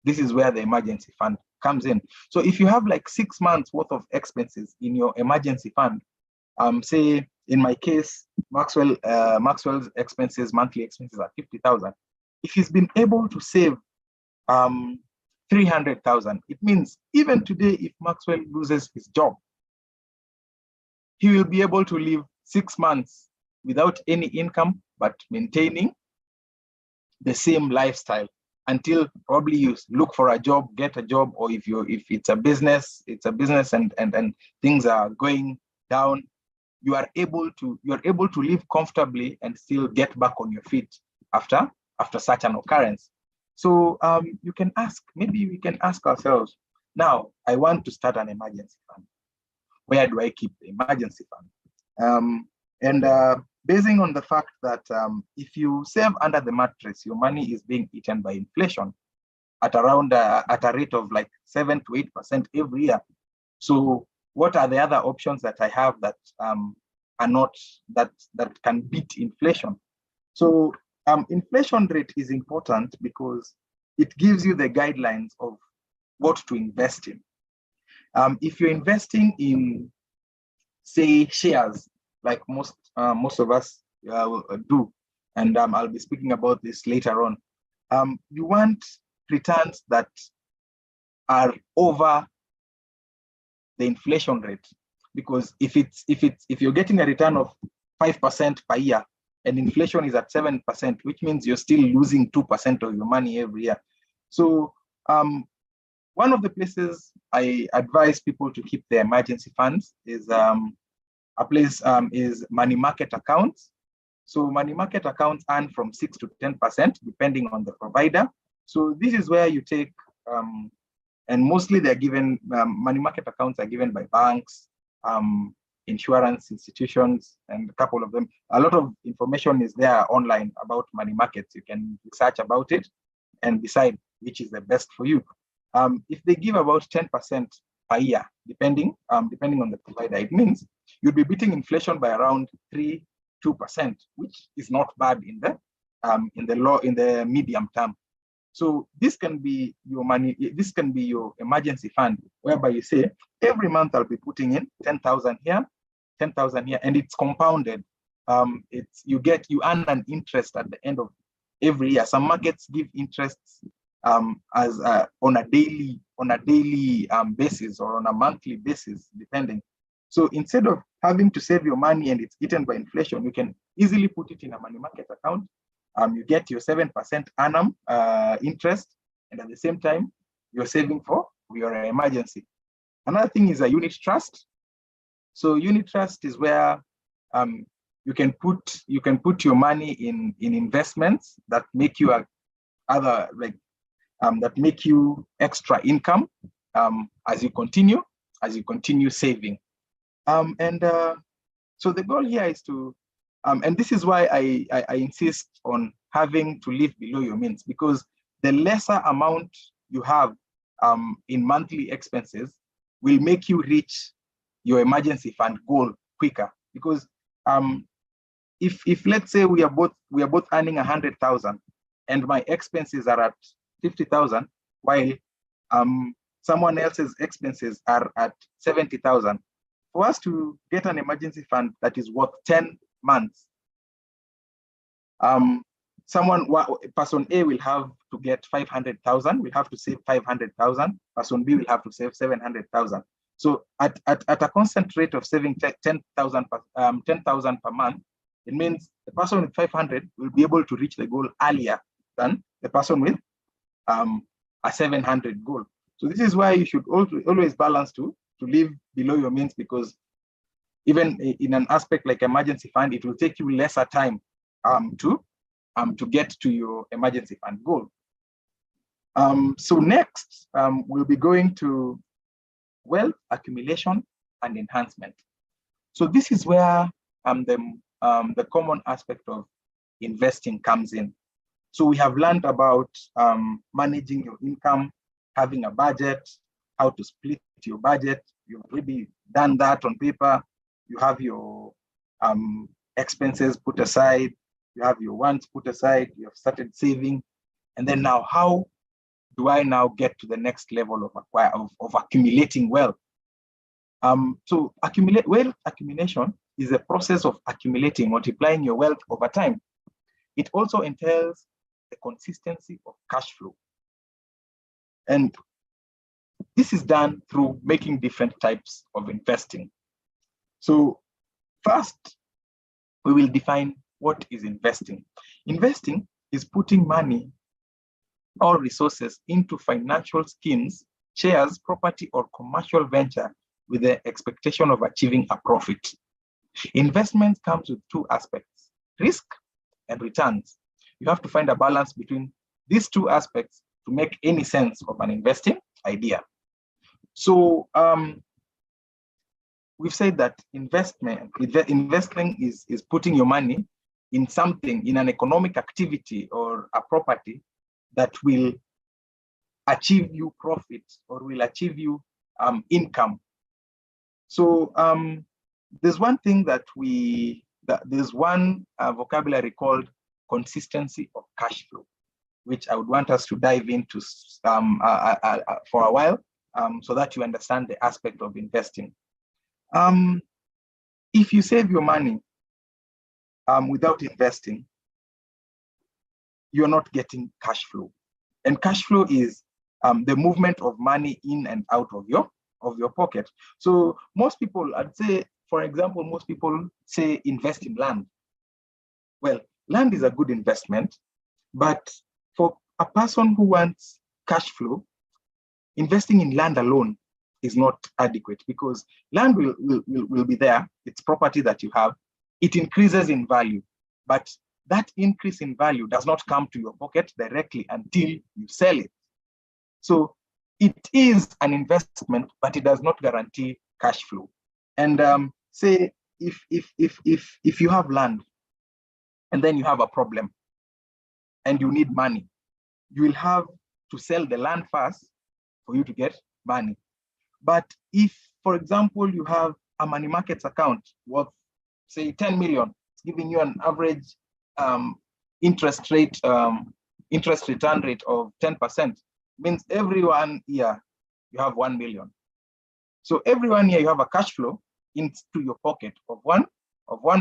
This is where the emergency fund comes in. So if you have like 6 months worth of expenses in your emergency fund, say in my case, Maxwell's expenses, monthly expenses are 50,000. If he's been able to save 300,000, it means even today, if Maxwell loses his job, he will be able to live 6 months without any income, but maintaining the same lifestyle until probably you look for a job, get a job, or if it's a business, and things are going down, you're able to live comfortably and still get back on your feet after such an occurrence. So you can ask, maybe we can ask ourselves, now I want to start an emergency fund. Where do I keep the emergency fund? Basing on the fact that if you save under the mattress, your money is being eaten by inflation at around at a rate of like 7 to 8% every year. So what are the other options that I have that are not that can beat inflation? So inflation rate is important because it gives you the guidelines of what to invest in. If you're investing in, say, shares, like most of us do, and I'll be speaking about this later on, you want returns that are over the inflation rate, because if you're getting a return of 5% per year and inflation is at 7%, which means you're still losing 2% of your money every year. So one of the places I advise people to keep their emergency funds is is money market accounts. So money market accounts earn from 6 to 10% depending on the provider. So this is where you take, and mostly they're given, money market accounts are given by banks, insurance institutions, and a couple of them. A lot of information is there online about money markets. You can research about it and decide which is the best for you. If they give about 10% per year, depending on the provider, it means you'd be beating inflation by around 2%, which is not bad in the medium term. So this can be your money. This can be your emergency fund, whereby you say every month I'll be putting in 10,000 here, 10,000 here, and it's compounded. You earn an interest at the end of every year. Some markets give interests on a daily basis or on a monthly basis, depending. So instead of having to save your money and it's eaten by inflation, you can easily put it in a money market account. You get your 7% annum interest, and at the same time, you're saving for your emergency. Another thing is a unit trust. So unit trust is where you can put your money in investments that make you that make you extra income as you continue saving. So the goal here is to, and this is why I insist on having to live below your means, because the lesser amount you have in monthly expenses will make you reach your emergency fund goal quicker. Because if let's say we are both earning 100,000 and my expenses are at 50,000, while someone else's expenses are at 70,000. For us to get an emergency fund that is worth 10 months, person A will have to get 500,000. We'll have to save 500,000. Person B will have to save 700,000. So at a constant rate of saving 10,000 per month, it means the person with 500 will be able to reach the goal earlier than the person with a 700 goal. So this is why you should always balance to live below your means, because even in an aspect like emergency fund, it will take you lesser time to get to your emergency fund goal. So next, we'll be going to wealth accumulation and enhancement. So this is where the common aspect of investing comes in. So we have learned about managing your income, having a budget, how to split your budget. You've already done that on paper. You have your expenses put aside. You have your wants put aside. You have started saving. And then now, how do I now get to the next level of accumulating wealth? So wealth accumulation is a process of accumulating, multiplying your wealth over time. It also entails the consistency of cash flow. And this is done through making different types of investing. So first, we will define what is investing. Investing is putting money or resources into financial schemes, shares, property, or commercial venture with the expectation of achieving a profit. Investment comes with two aspects, risk and returns. You have to find a balance between these two aspects to make any sense of an investing idea. So we've said that investing is putting your money in something, in an economic activity or a property that will achieve you profit or will achieve you income. So there's one thing there's one vocabulary called consistency of cash flow, which I would want us to dive into for a while, so that you understand the aspect of investing. If you save your money without investing, you're not getting cash flow. And cash flow is the movement of money in and out of your pocket. So most people, I'd say, for example, most people say invest in land. Well, land is a good investment, but for a person who wants cash flow, investing in land alone is not adequate, because land will be there. It's property that you have. It increases in value, but that increase in value does not come to your pocket directly until you sell it. So it is an investment, but it does not guarantee cash flow. And say if you have land and then you have a problem and you need money, you will have to sell the land first for you to get money. But if, for example, you have a money markets account worth, say, 10 million, it's giving you an average interest return rate of 10%, means every 1 year you have 1 million. So every 1 year you have a cash flow into your pocket of 1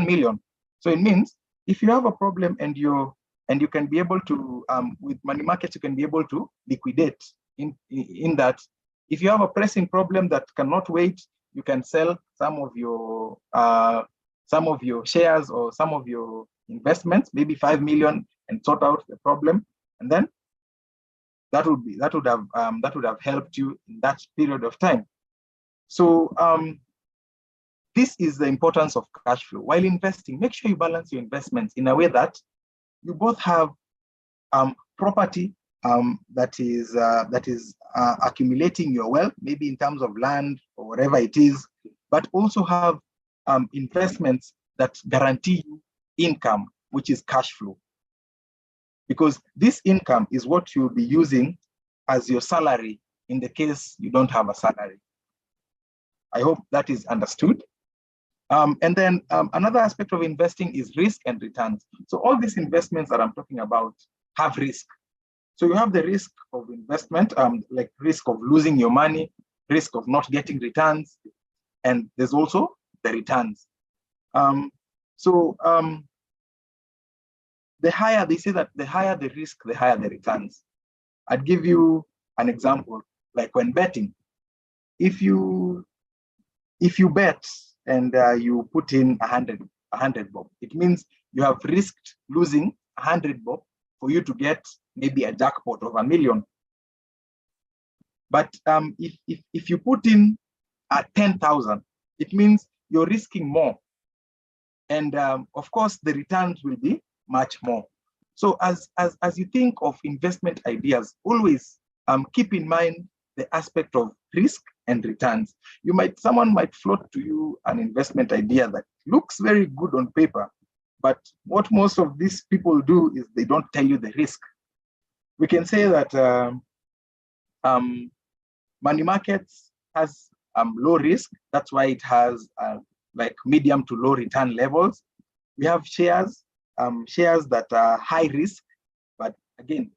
million. So it means if you have a problem and you can be able to, with money markets, you can be able to liquidate in that. If you have a pressing problem that cannot wait, you can sell some of your shares or some of your investments, maybe 5 million, and sort out the problem, and then that would have helped you in that period of time. So this is the importance of cash flow. While investing, make sure you balance your investments in a way that you both have property that is accumulating your wealth, maybe in terms of land or whatever it is, but also have investments that guarantee you income, which is cash flow. Because this income is what you'll be using as your salary in the case you don't have a salary. I hope that is understood. And then another aspect of investing is risk and returns. So all these investments that I'm talking about have risk. So you have the risk of investment, like risk of losing your money, risk of not getting returns, and there's also the returns. The higher, they say that the higher the risk, the higher the returns. I'd give you an example, like when betting. If you bet and you put in 100 bob, it means you have risked losing 100 bob for you to get maybe a jackpot of 1 million. But if you put in 10,000, it means you're risking more, and of course the returns will be much more. So as you think of investment ideas, always keep in mind the aspect of risk and returns. Someone might float to you an investment idea that looks very good on paper, but what most of these people do is they don't tell you the risk. We can say that money markets has low risk. That's why it has like medium to low return levels. We have shares that are high risk, but again,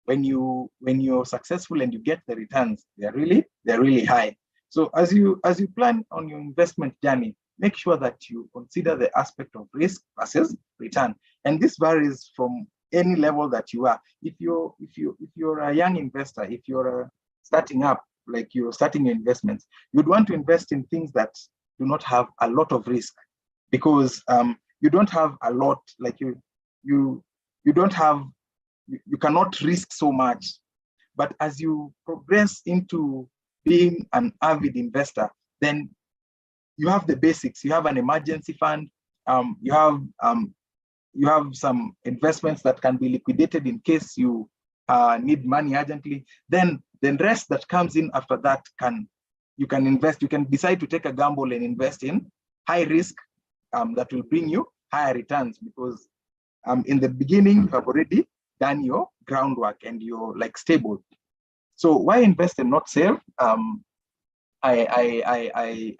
when you're successful and you get the returns, they're really high. So as you plan on your investment journey, make sure that you consider the aspect of risk versus return. And this varies from any level that you are. If you're a young investor, if you're starting up, like you're starting your investments, you'd want to invest in things that do not have a lot of risk, because you don't have a lot, like you cannot risk so much. But as you progress into being an avid investor, then you have the basics. You have an emergency fund. You have some investments that can be liquidated in case you need money urgently. Then the rest that comes in after that you can invest. You can decide to take a gamble and invest in high risk that will bring you higher returns, because in the beginning you have already done your groundwork and you're like stable. So why invest and not save? I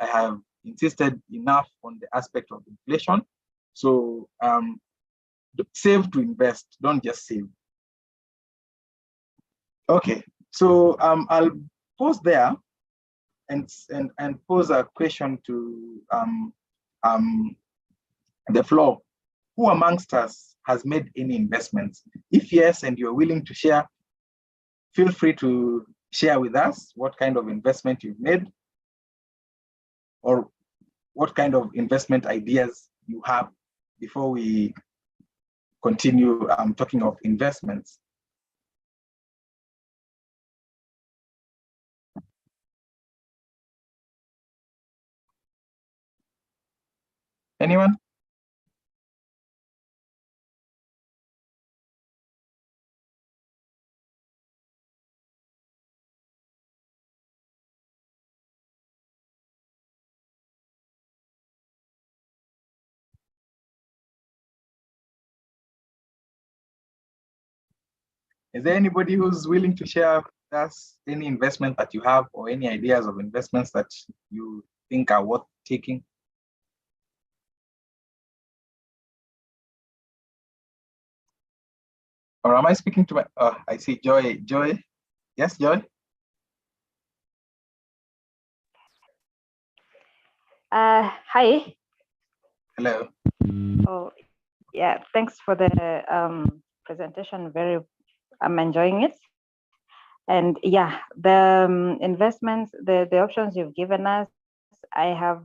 have insisted enough on the aspect of inflation. So save to invest, don't just save. Okay, so I'll pause there and pose a question to the floor. Who amongst us has made any investments? If yes, and you're willing to share, feel free to share with us what kind of investment you've made, or what kind of investment ideas you have before we continue talking of investments. Anyone? Is there anybody who's willing to share with us any investment that you have, or any ideas of investments that you think are worth taking? Or am I speaking to my, I see Joy. Joy, yes, Joy? Hi. Hello. Oh, yeah, thanks for the presentation. I'm enjoying it. And yeah, the investments, the options you've given us, I have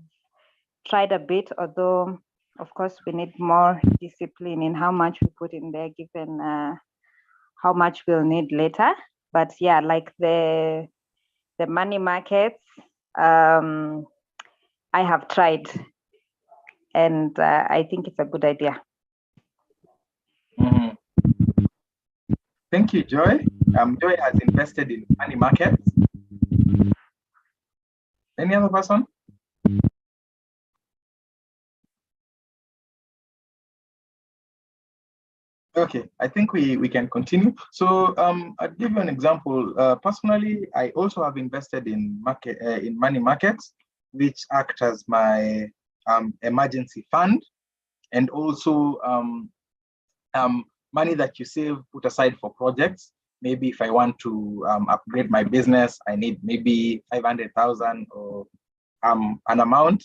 tried a bit, although of course we need more discipline in how much we put in there, given how much we'll need later. But yeah, like the money markets, I have tried, and I think it's a good idea. Mm-hmm. Thank you, Joy. Joy has invested in money markets. Any other person? Okay, I think we can continue. So I'll give you an example. Personally, I also have invested in money markets, which act as my emergency fund, and also money that you save, put aside for projects. Maybe if I want to upgrade my business, I need maybe 500,000 or an amount.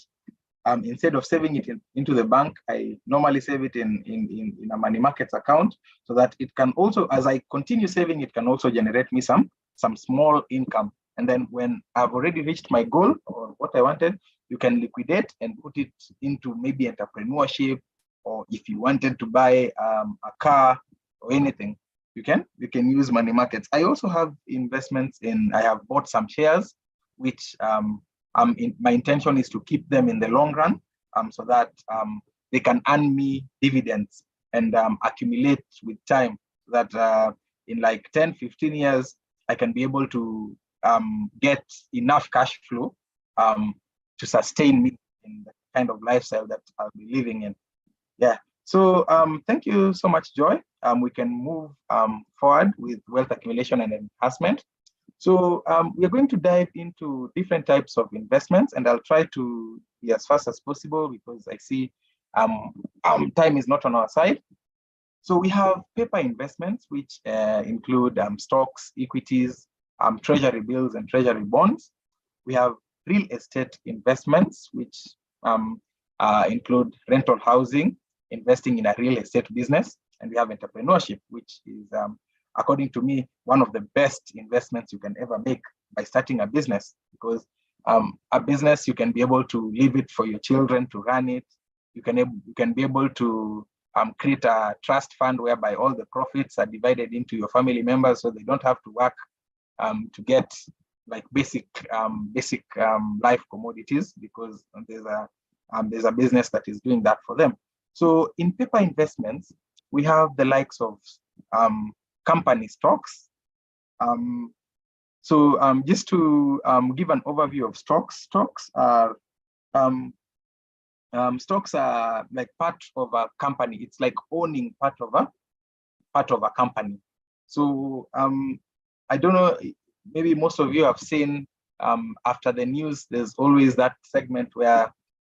Instead of saving it into the bank, I normally save it in a money markets account, so that it can also, as I continue saving, it can also generate me some small income. And then when I've already reached my goal or what I wanted, you can liquidate and put it into maybe entrepreneurship, or if you wanted to buy a car or anything, you can use money markets. I also have investments I have bought some shares, which my intention is to keep them in the long run, so that they can earn me dividends and accumulate with time, so that in like 10, 15 years, I can be able to get enough cash flow to sustain me in the kind of lifestyle that I'll be living in. Yeah. So thank you so much, Joy. We can move forward with wealth accumulation and enhancement. So we are going to dive into different types of investments, and I'll try to be as fast as possible, because I see time is not on our side. So we have paper investments, which include stocks, equities, treasury bills, and treasury bonds. We have real estate investments, which include rental housing, investing in a real estate business. And we have entrepreneurship, which is, according to me, one of the best investments you can ever make by starting a business, because a business, you can be able to leave it for your children to run it. You can be able to create a trust fund whereby all the profits are divided into your family members, so they don't have to work to get like basic life commodities, because there's a business that is doing that for them. So in paper investments, we have the likes of company stocks. Just to give an overview of stocks, stocks are like part of a company. It's like owning part of a company. So I don't know, maybe most of you have seen after the news, there's always that segment where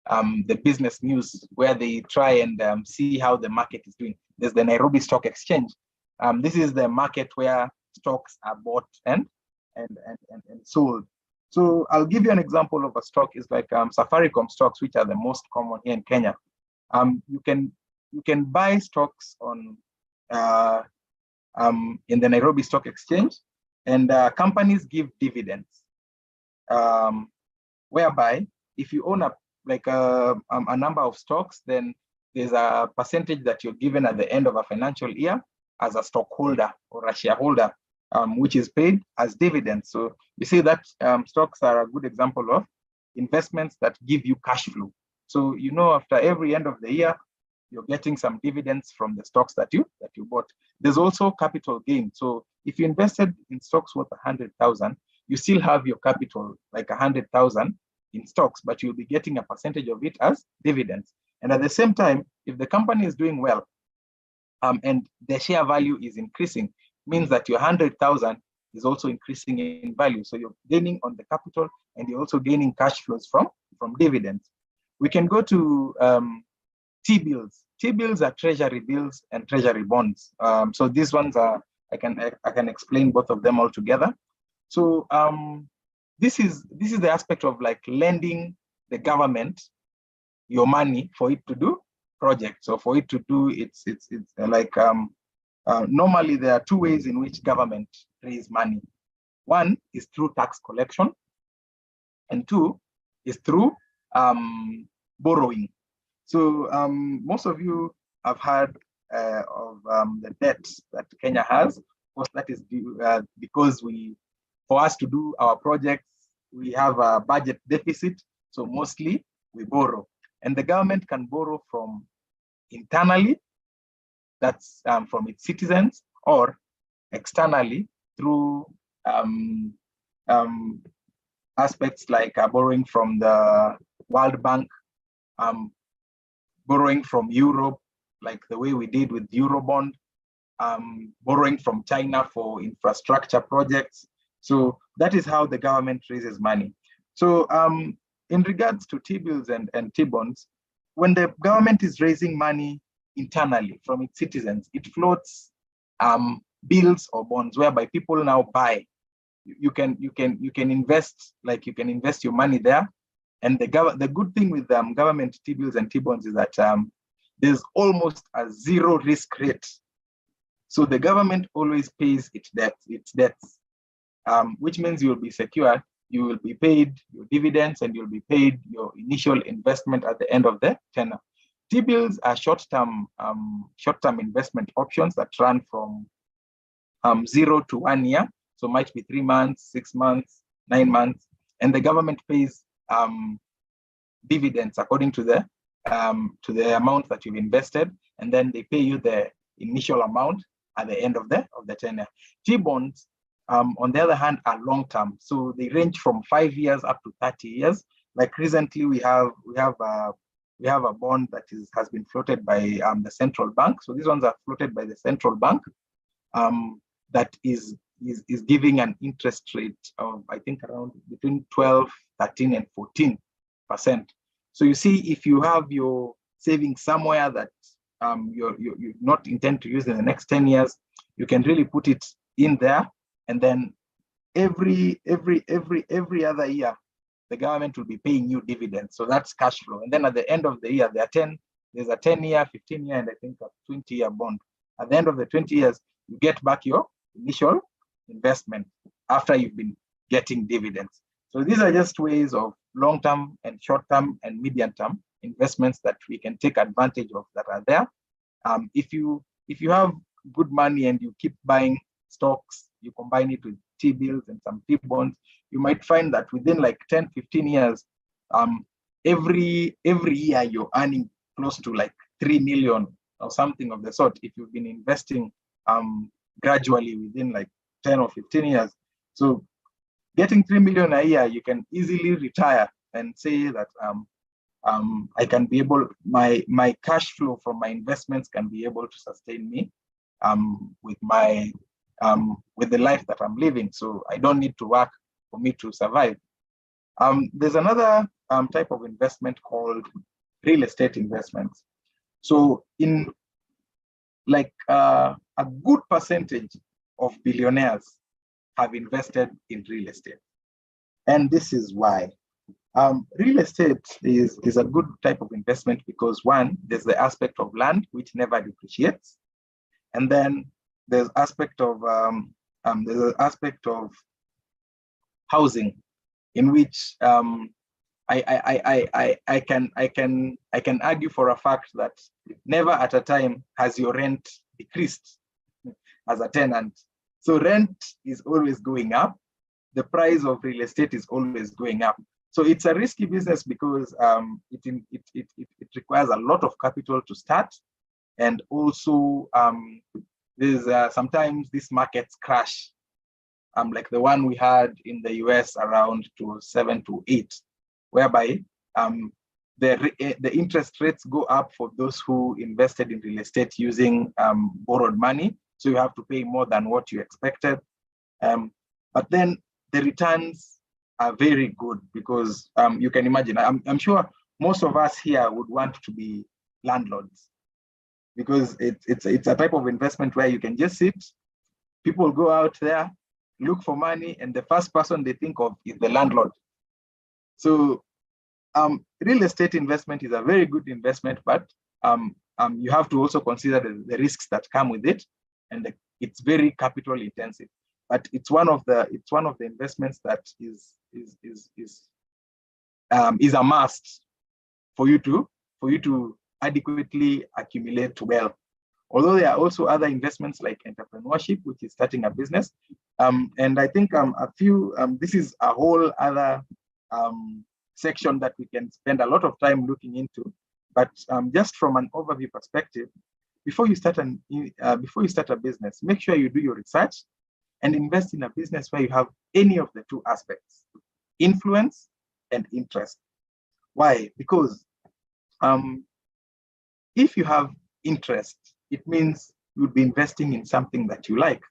the business news, where they try and see how the market is doing. There's the Nairobi Stock Exchange. This is the market where stocks are bought and sold. So I'll give you an example of a stock. Is like Safaricom stocks, which are the most common here in Kenya. You can buy stocks on in the Nairobi Stock Exchange, and companies give dividends, whereby if you own a number of stocks, then there's a percentage that you're given at the end of a financial year as a stockholder or a shareholder, which is paid as dividends. So you see that stocks are a good example of investments that give you cash flow. So after every end of the year, you're getting some dividends from the stocks that you bought. There's also capital gain. So if you invested in stocks worth 100,000, you still have your capital like 100,000 in stocks, but you'll be getting a percentage of it as dividends. And at the same time, if the company is doing well, and the share value is increasing, means that your 100,000 is also increasing in value. So you're gaining on the capital, and you're also gaining cash flows from dividends. We can go to T-bills. T-bills are treasury bills and treasury bonds. So these ones are, I can explain both of them all together. So this is the aspect of like lending the government your money for it to do projects, or for it to do it's like normally there are two ways in which government raise money. One is through tax collection, and two is through borrowing. So most of you have heard of the debt that Kenya has. Of course, that is due, because for us to do our projects, we have a budget deficit. So mostly we borrow, and the government can borrow from internally, that's from its citizens, or externally through aspects like borrowing from the World Bank, borrowing from Europe, like the way we did with Eurobond, borrowing from China for infrastructure projects. So that is how the government raises money. So in regards to T-bills and T-bonds, when the government is raising money internally from its citizens, it floats bills or bonds whereby people now buy. You can invest, like you can invest your money there. And the good thing with government T-bills and T-bonds is that there's almost a zero risk rate. So the government always pays its debts, which means you'll be secured. You will be paid your dividends, and you'll be paid your initial investment at the end of the tenure. T-bills are short-term investment options that run from 0 to 1 year. So might be 3 months, 6 months, 9 months, and the government pays dividends according to the amount that you've invested, and then they pay you the initial amount at the end of the tenure. T-bonds, on the other hand, are long-term, so they range from 5 years up to 30 years. Like recently, we have a bond that has been floated by the central bank. So these ones are floated by the central bank, that is giving an interest rate of, I think, around between 12, 13, and 14%. So you see, if you have your savings somewhere that you not intend to use in the next 10 years, you can really put it in there, and then every other year, the government will be paying you dividends. So that's cash flow. And then at the end of the year, there's a 10-year, 15-year, and I think a 20-year bond. At the end of the 20 years, you get back your initial investment after you've been getting dividends. So these are just ways of long-term and short-term and medium-term investments that we can take advantage of that are there. If you have good money and you keep buying stocks, you combine it with T-bills and some T-bonds, you might find that within like 10, 15 years, every year you're earning close to like 3 million or something of the sort if you've been investing gradually within like 10 or 15 years. So getting 3 million a year, you can easily retire and say that I can be able, my cash flow from my investments can be able to sustain me with the life that I'm living. So I don't need to work for me to survive. There's another type of investment called real estate investments. So in like a good percentage of billionaires have invested in real estate. And this is why. Real estate is a good type of investment because one, there's the aspect of land which never depreciates. And then there's aspect of housing in which I can argue for a fact that never at a time has your rent decreased as a tenant. So rent is always going up. The price of real estate is always going up. So it's a risky business because it requires a lot of capital to start, and also there's sometimes these markets crash, like the one we had in the US around 2007 to 2008, whereby the interest rates go up for those who invested in real estate using borrowed money. So you have to pay more than what you expected. But then the returns are very good because you can imagine, I'm sure most of us here would want to be landlords because it's a type of investment where you can just sit, people go out there, look for money, and the first person they think of is the landlord. So real estate investment is a very good investment, but you have to also consider the risks that come with it, and it's very capital intensive. But it's one of the investments that is a must for you to adequately accumulate wealth. Although there are also other investments like entrepreneurship, which is starting a business, and I think this is a whole other section that we can spend a lot of time looking into. But just from an overview perspective, before you start a business, make sure you do your research and invest in a business where you have any of the two aspects: influence and interest. Why? Because if you have interest, it means you'll be investing in something that you like,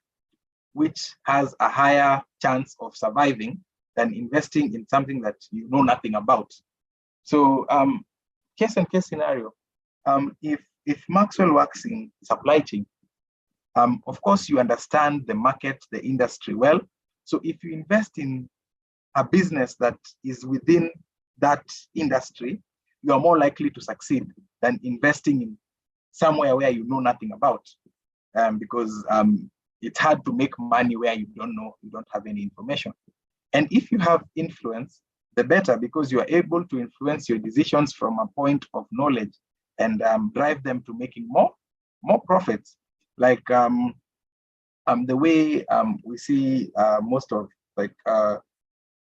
which has a higher chance of surviving than investing in something that you know nothing about. So case scenario, if Maxwell works in supply chain, of course you understand the market, the industry well. So if you invest in a business that is within that industry, you are more likely to succeed than investing in somewhere where you know nothing about, because it's hard to make money where you don't have any information. And if you have influence, the better, because you are able to influence your decisions from a point of knowledge and drive them to making more profits. Like the way we see most of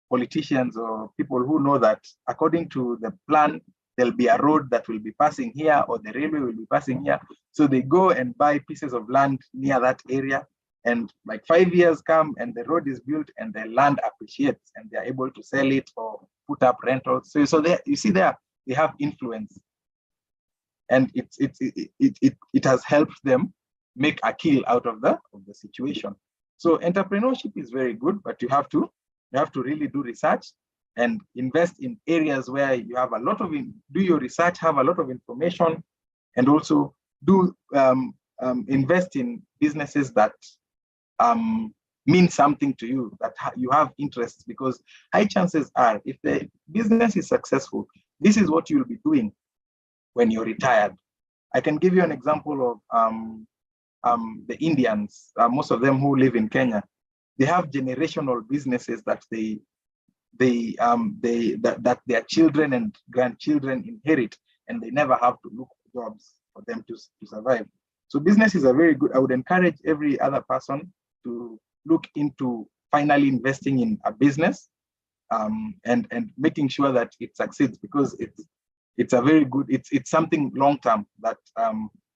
politicians or people who know that according to the plan, there'll be a road that will be passing here or the railway will be passing here. So they go and buy pieces of land near that area, and like 5 years come and the road is built and the land appreciates and they're able to sell it or put up rentals. So there, you see there, they have influence, and it has helped them make a kill out of the situation. So entrepreneurship is very good, but you have to really do research and invest in areas where you have a lot of, do your research, have a lot of information, and also do invest in businesses that mean something to you, that you have interests, because high chances are, if the business is successful, this is what you'll be doing when you're retired. I can give you an example of the Indians, most of them who live in Kenya. They have generational businesses that that their children and grandchildren inherit, and they never have to look for jobs for them to survive. So businesses are very good. I would encourage every other person to look into finally investing in a business and making sure that it succeeds, because it's a very good, it's something long-term that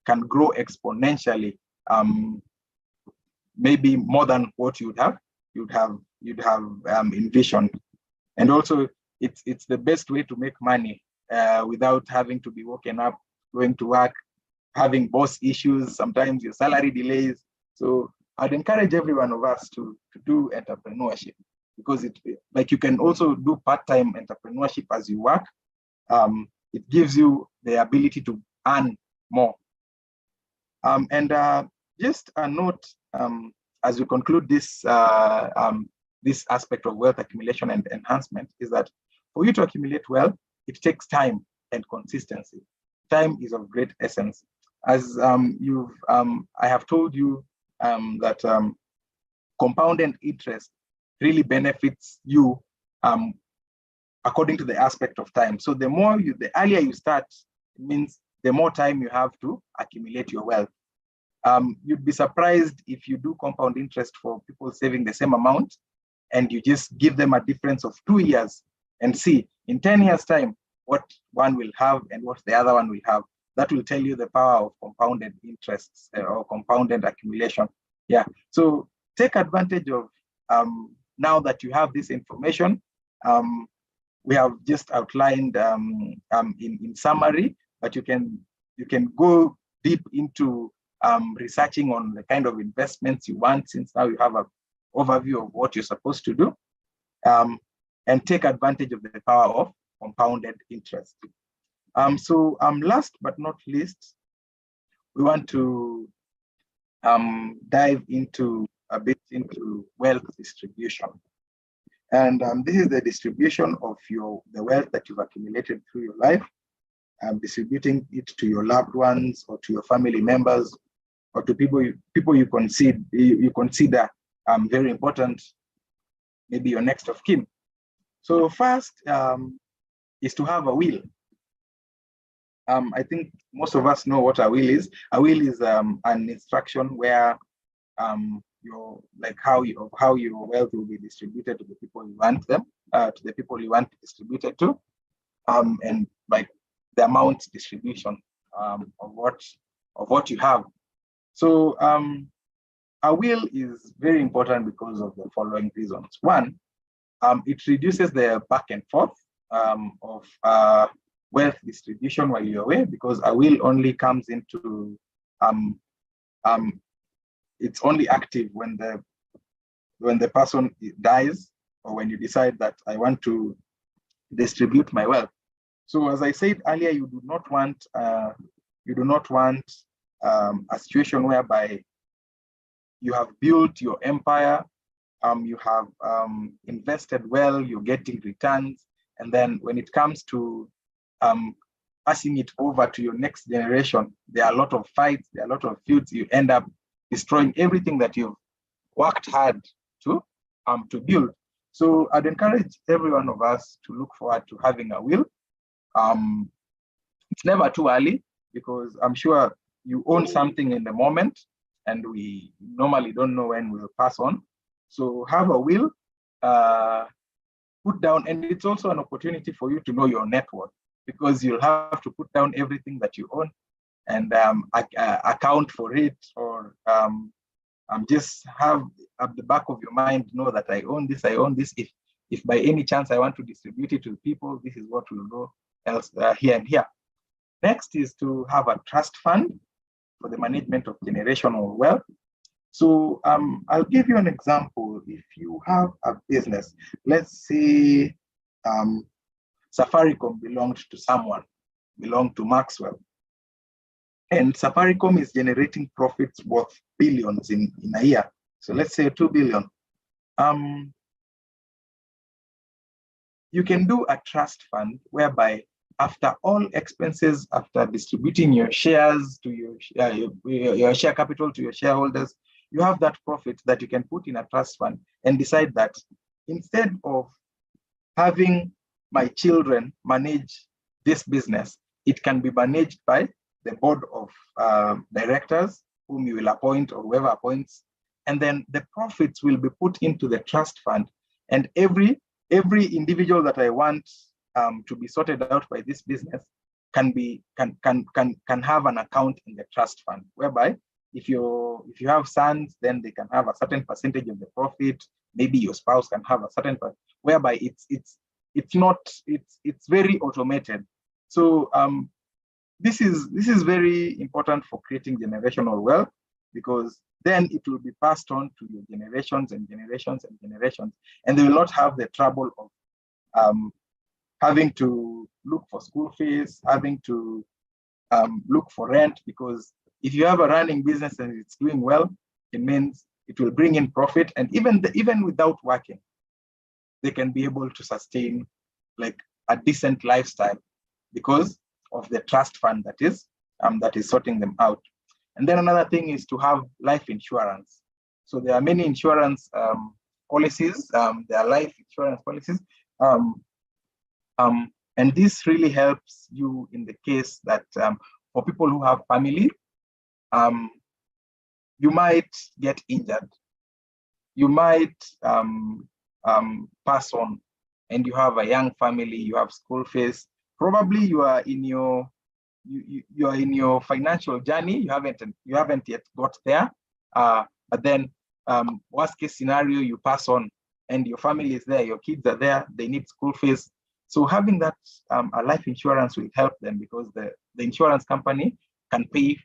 can grow exponentially, maybe more than what you'd have envisioned. And also it's the best way to make money without having to be woken up, going to work, having boss issues, sometimes your salary delays. So I'd encourage every one of us to do entrepreneurship, because you can also do part-time entrepreneurship as you work. It gives you the ability to earn more. Just a note, as we conclude this this aspect of wealth accumulation and enhancement, is that for you to accumulate wealth, it takes time and consistency. Time is of great essence. As I have told you that compounded interest really benefits you according to the aspect of time. So the earlier you start, it means the more time you have to accumulate your wealth. You'd be surprised if you do compound interest for people saving the same amount, and you just give them a difference of 2 years and see in 10 years time what one will have and what the other one will have. That will tell you the power of compounded interests or compounded accumulation. Yeah, so take advantage of now that you have this information. We have just outlined in summary, but you can go deep into researching on the kind of investments you want, since now you have an overview of what you're supposed to do, and take advantage of the power of compounded interest. Last but not least, we want to dive into a bit into wealth distribution. And this is the distribution of the wealth that you've accumulated through your life, distributing it to your loved ones or to your family members, or to people you consider very important, maybe your next of kin. So first is to have a will. I think most of us know what a will is. A will is an instruction where how your wealth will be distributed to the people you want distributed to, and like the amount distribution of what you have. So a will is very important because of the following reasons. One, it reduces the back and forth of wealth distribution while you're away, because a will only comes into it's only active when the person dies, or when you decide that I want to distribute my wealth. So as I said earlier, you do not want a situation whereby you have built your empire, you have invested well, you're getting returns, and then when it comes to passing it over to your next generation, there are a lot of fights, there are a lot of feuds. You end up destroying everything that you've worked hard to build. So I'd encourage every one of us to look forward to having a will. It's never too early, because I'm sure you own something in the moment, and we normally don't know when we'll pass on. So have a will, put down, and it's also an opportunity for you to know your net worth, because you'll have to put down everything that you own and account for it, or just have at the back of your mind, know that I own this. If by any chance I want to distribute it to people, this is what will go else here and here. Next is to have a trust fund for the management of generational wealth. So I'll give you an example. If you have a business, let's say Safaricom belonged to Maxwell. And Safaricom is generating profits worth billions in a year. So let's say 2 billion. You can do a trust fund whereby after all expenses, after distributing your shares to your share capital to your shareholders, you have that profit that you can put in a trust fund and decide that instead of having my children manage this business, it can be managed by the board of directors whom you will appoint or whoever appoints. And then the profits will be put into the trust fund. And every individual that I want to be sorted out by this business can have an account in the trust fund, whereby if you have sons, then they can have a certain percentage of the profit. Maybe your spouse can have a certain part, whereby it's very automated. So this is very important for creating generational wealth, because then it will be passed on to your generations and generations and generations, and they will not have the trouble of having to look for school fees, having to look for rent, because if you have a running business and it's doing well, it means it will bring in profit, and even without working, they can be able to sustain like a decent lifestyle because of the trust fund that is sorting them out. And then another thing is to have life insurance. So there are many insurance policies. There are life insurance policies, and this really helps you in the case that for people who have family, you might get injured, you might pass on, and you have a young family, you have school fees. Probably you are in your financial journey. You haven't yet got there. But then worst case scenario, you pass on, and your family is there, your kids are there, they need school fees. So having that a life insurance will help them, because the insurance company can pay,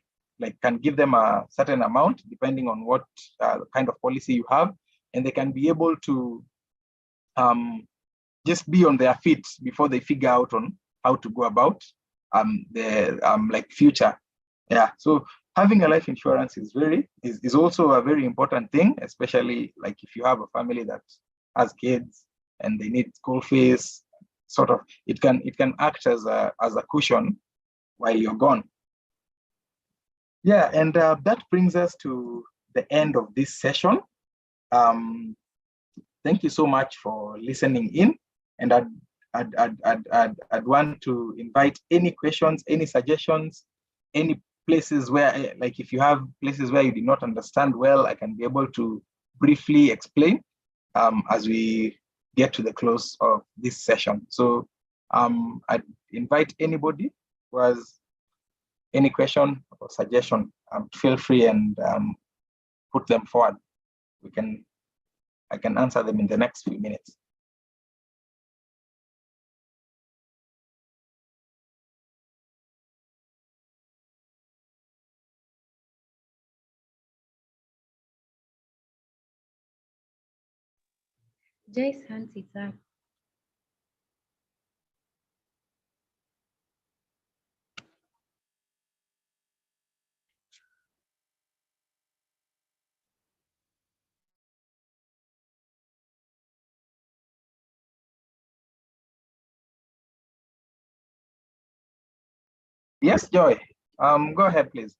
can give them a certain amount depending on what kind of policy you have, and they can be able to just be on their feet before they figure out on how to go about their future. Yeah. So having a life insurance is also a very important thing, especially like if you have a family that has kids and they need school fees. Sort of, it can act as a cushion while you're gone. Yeah, and that brings us to the end of this session. Thank you so much for listening in, and I'd want to invite any questions, any suggestions, any places where, like if you have places where you did not understand well, I can be able to briefly explain as we get to the close of this session. So I'd invite anybody who has any question or suggestion, feel free and put them forward. I can answer them in the next few minutes. Joyce hands is up. Yes, Joy. Go ahead, please.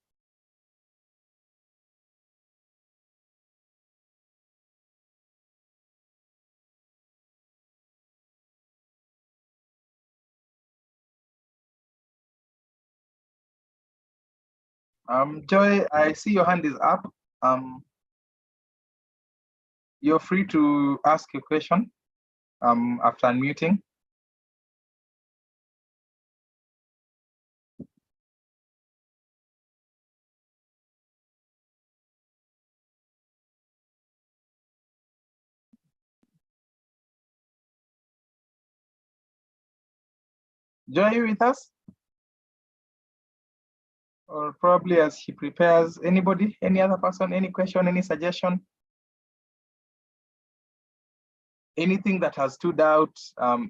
Joy, I see your hand is up. You're free to ask your question after unmuting. Joy, are you with us? Or probably as she prepares, anybody, any other person, any question, any suggestion? Anything that has stood out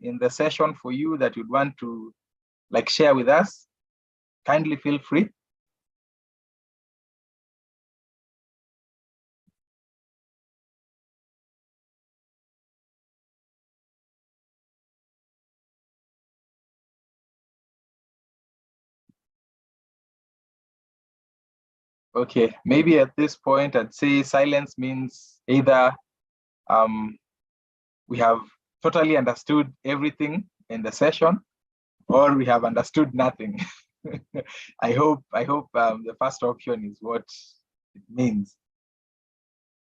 in the session for you that you'd want to share with us, kindly feel free. Okay, maybe at this point, I'd say silence means either we have totally understood everything in the session, or we have understood nothing. I hope the first option is what it means.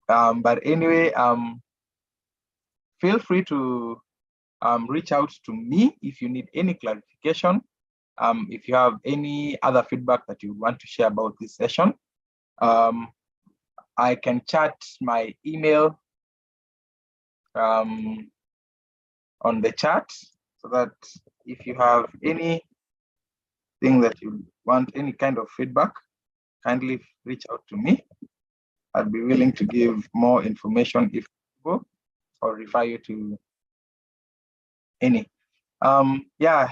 But anyway, feel free to reach out to me if you need any clarification. If you have any other feedback that you want to share about this session, I can chat my email on the chat, so that if you have anything that you want, any kind of feedback, kindly reach out to me. I'd be willing to give more information if possible, or refer you to any. Yeah,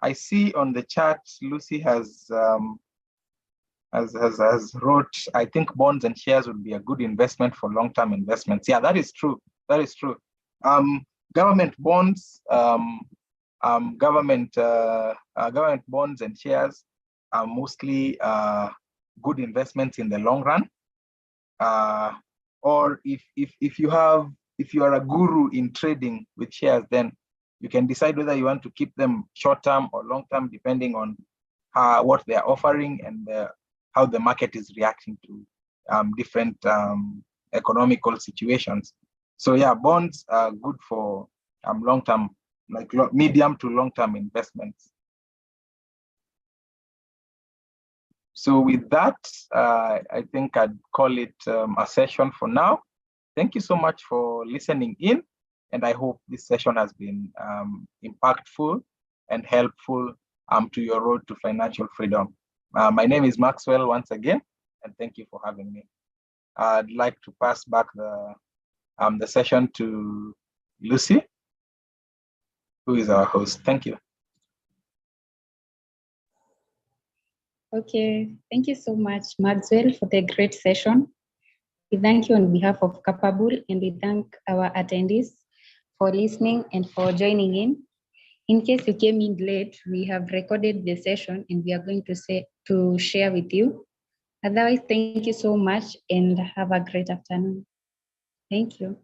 I see on the chat Lucy has wrote, I think bonds and shares would be a good investment for long-term investments. Yeah, that is true. That is true. Government bonds, government bonds and shares are mostly good investments in the long run. Or if you are a guru in trading with shares, then you can decide whether you want to keep them short-term or long-term, depending on what they are offering and how the market is reacting to different economical situations. So yeah, bonds are good for long-term, like medium to long-term investments. So with that, I think I'd call it a session for now. Thank you so much for listening in, and I hope this session has been impactful and helpful to your road to financial freedom. My name is Maxwell once again, and thank you for having me. I'd like to pass back the session to Lucy, who is our host. Thank you. Okay, thank you so much, Maxwell, for the great session. We thank you on behalf of Capable, and we thank our attendees for listening and for joining in. In case you came in late, we have recorded the session and we are going to share with you. Otherwise, thank you so much and have a great afternoon. Thank you.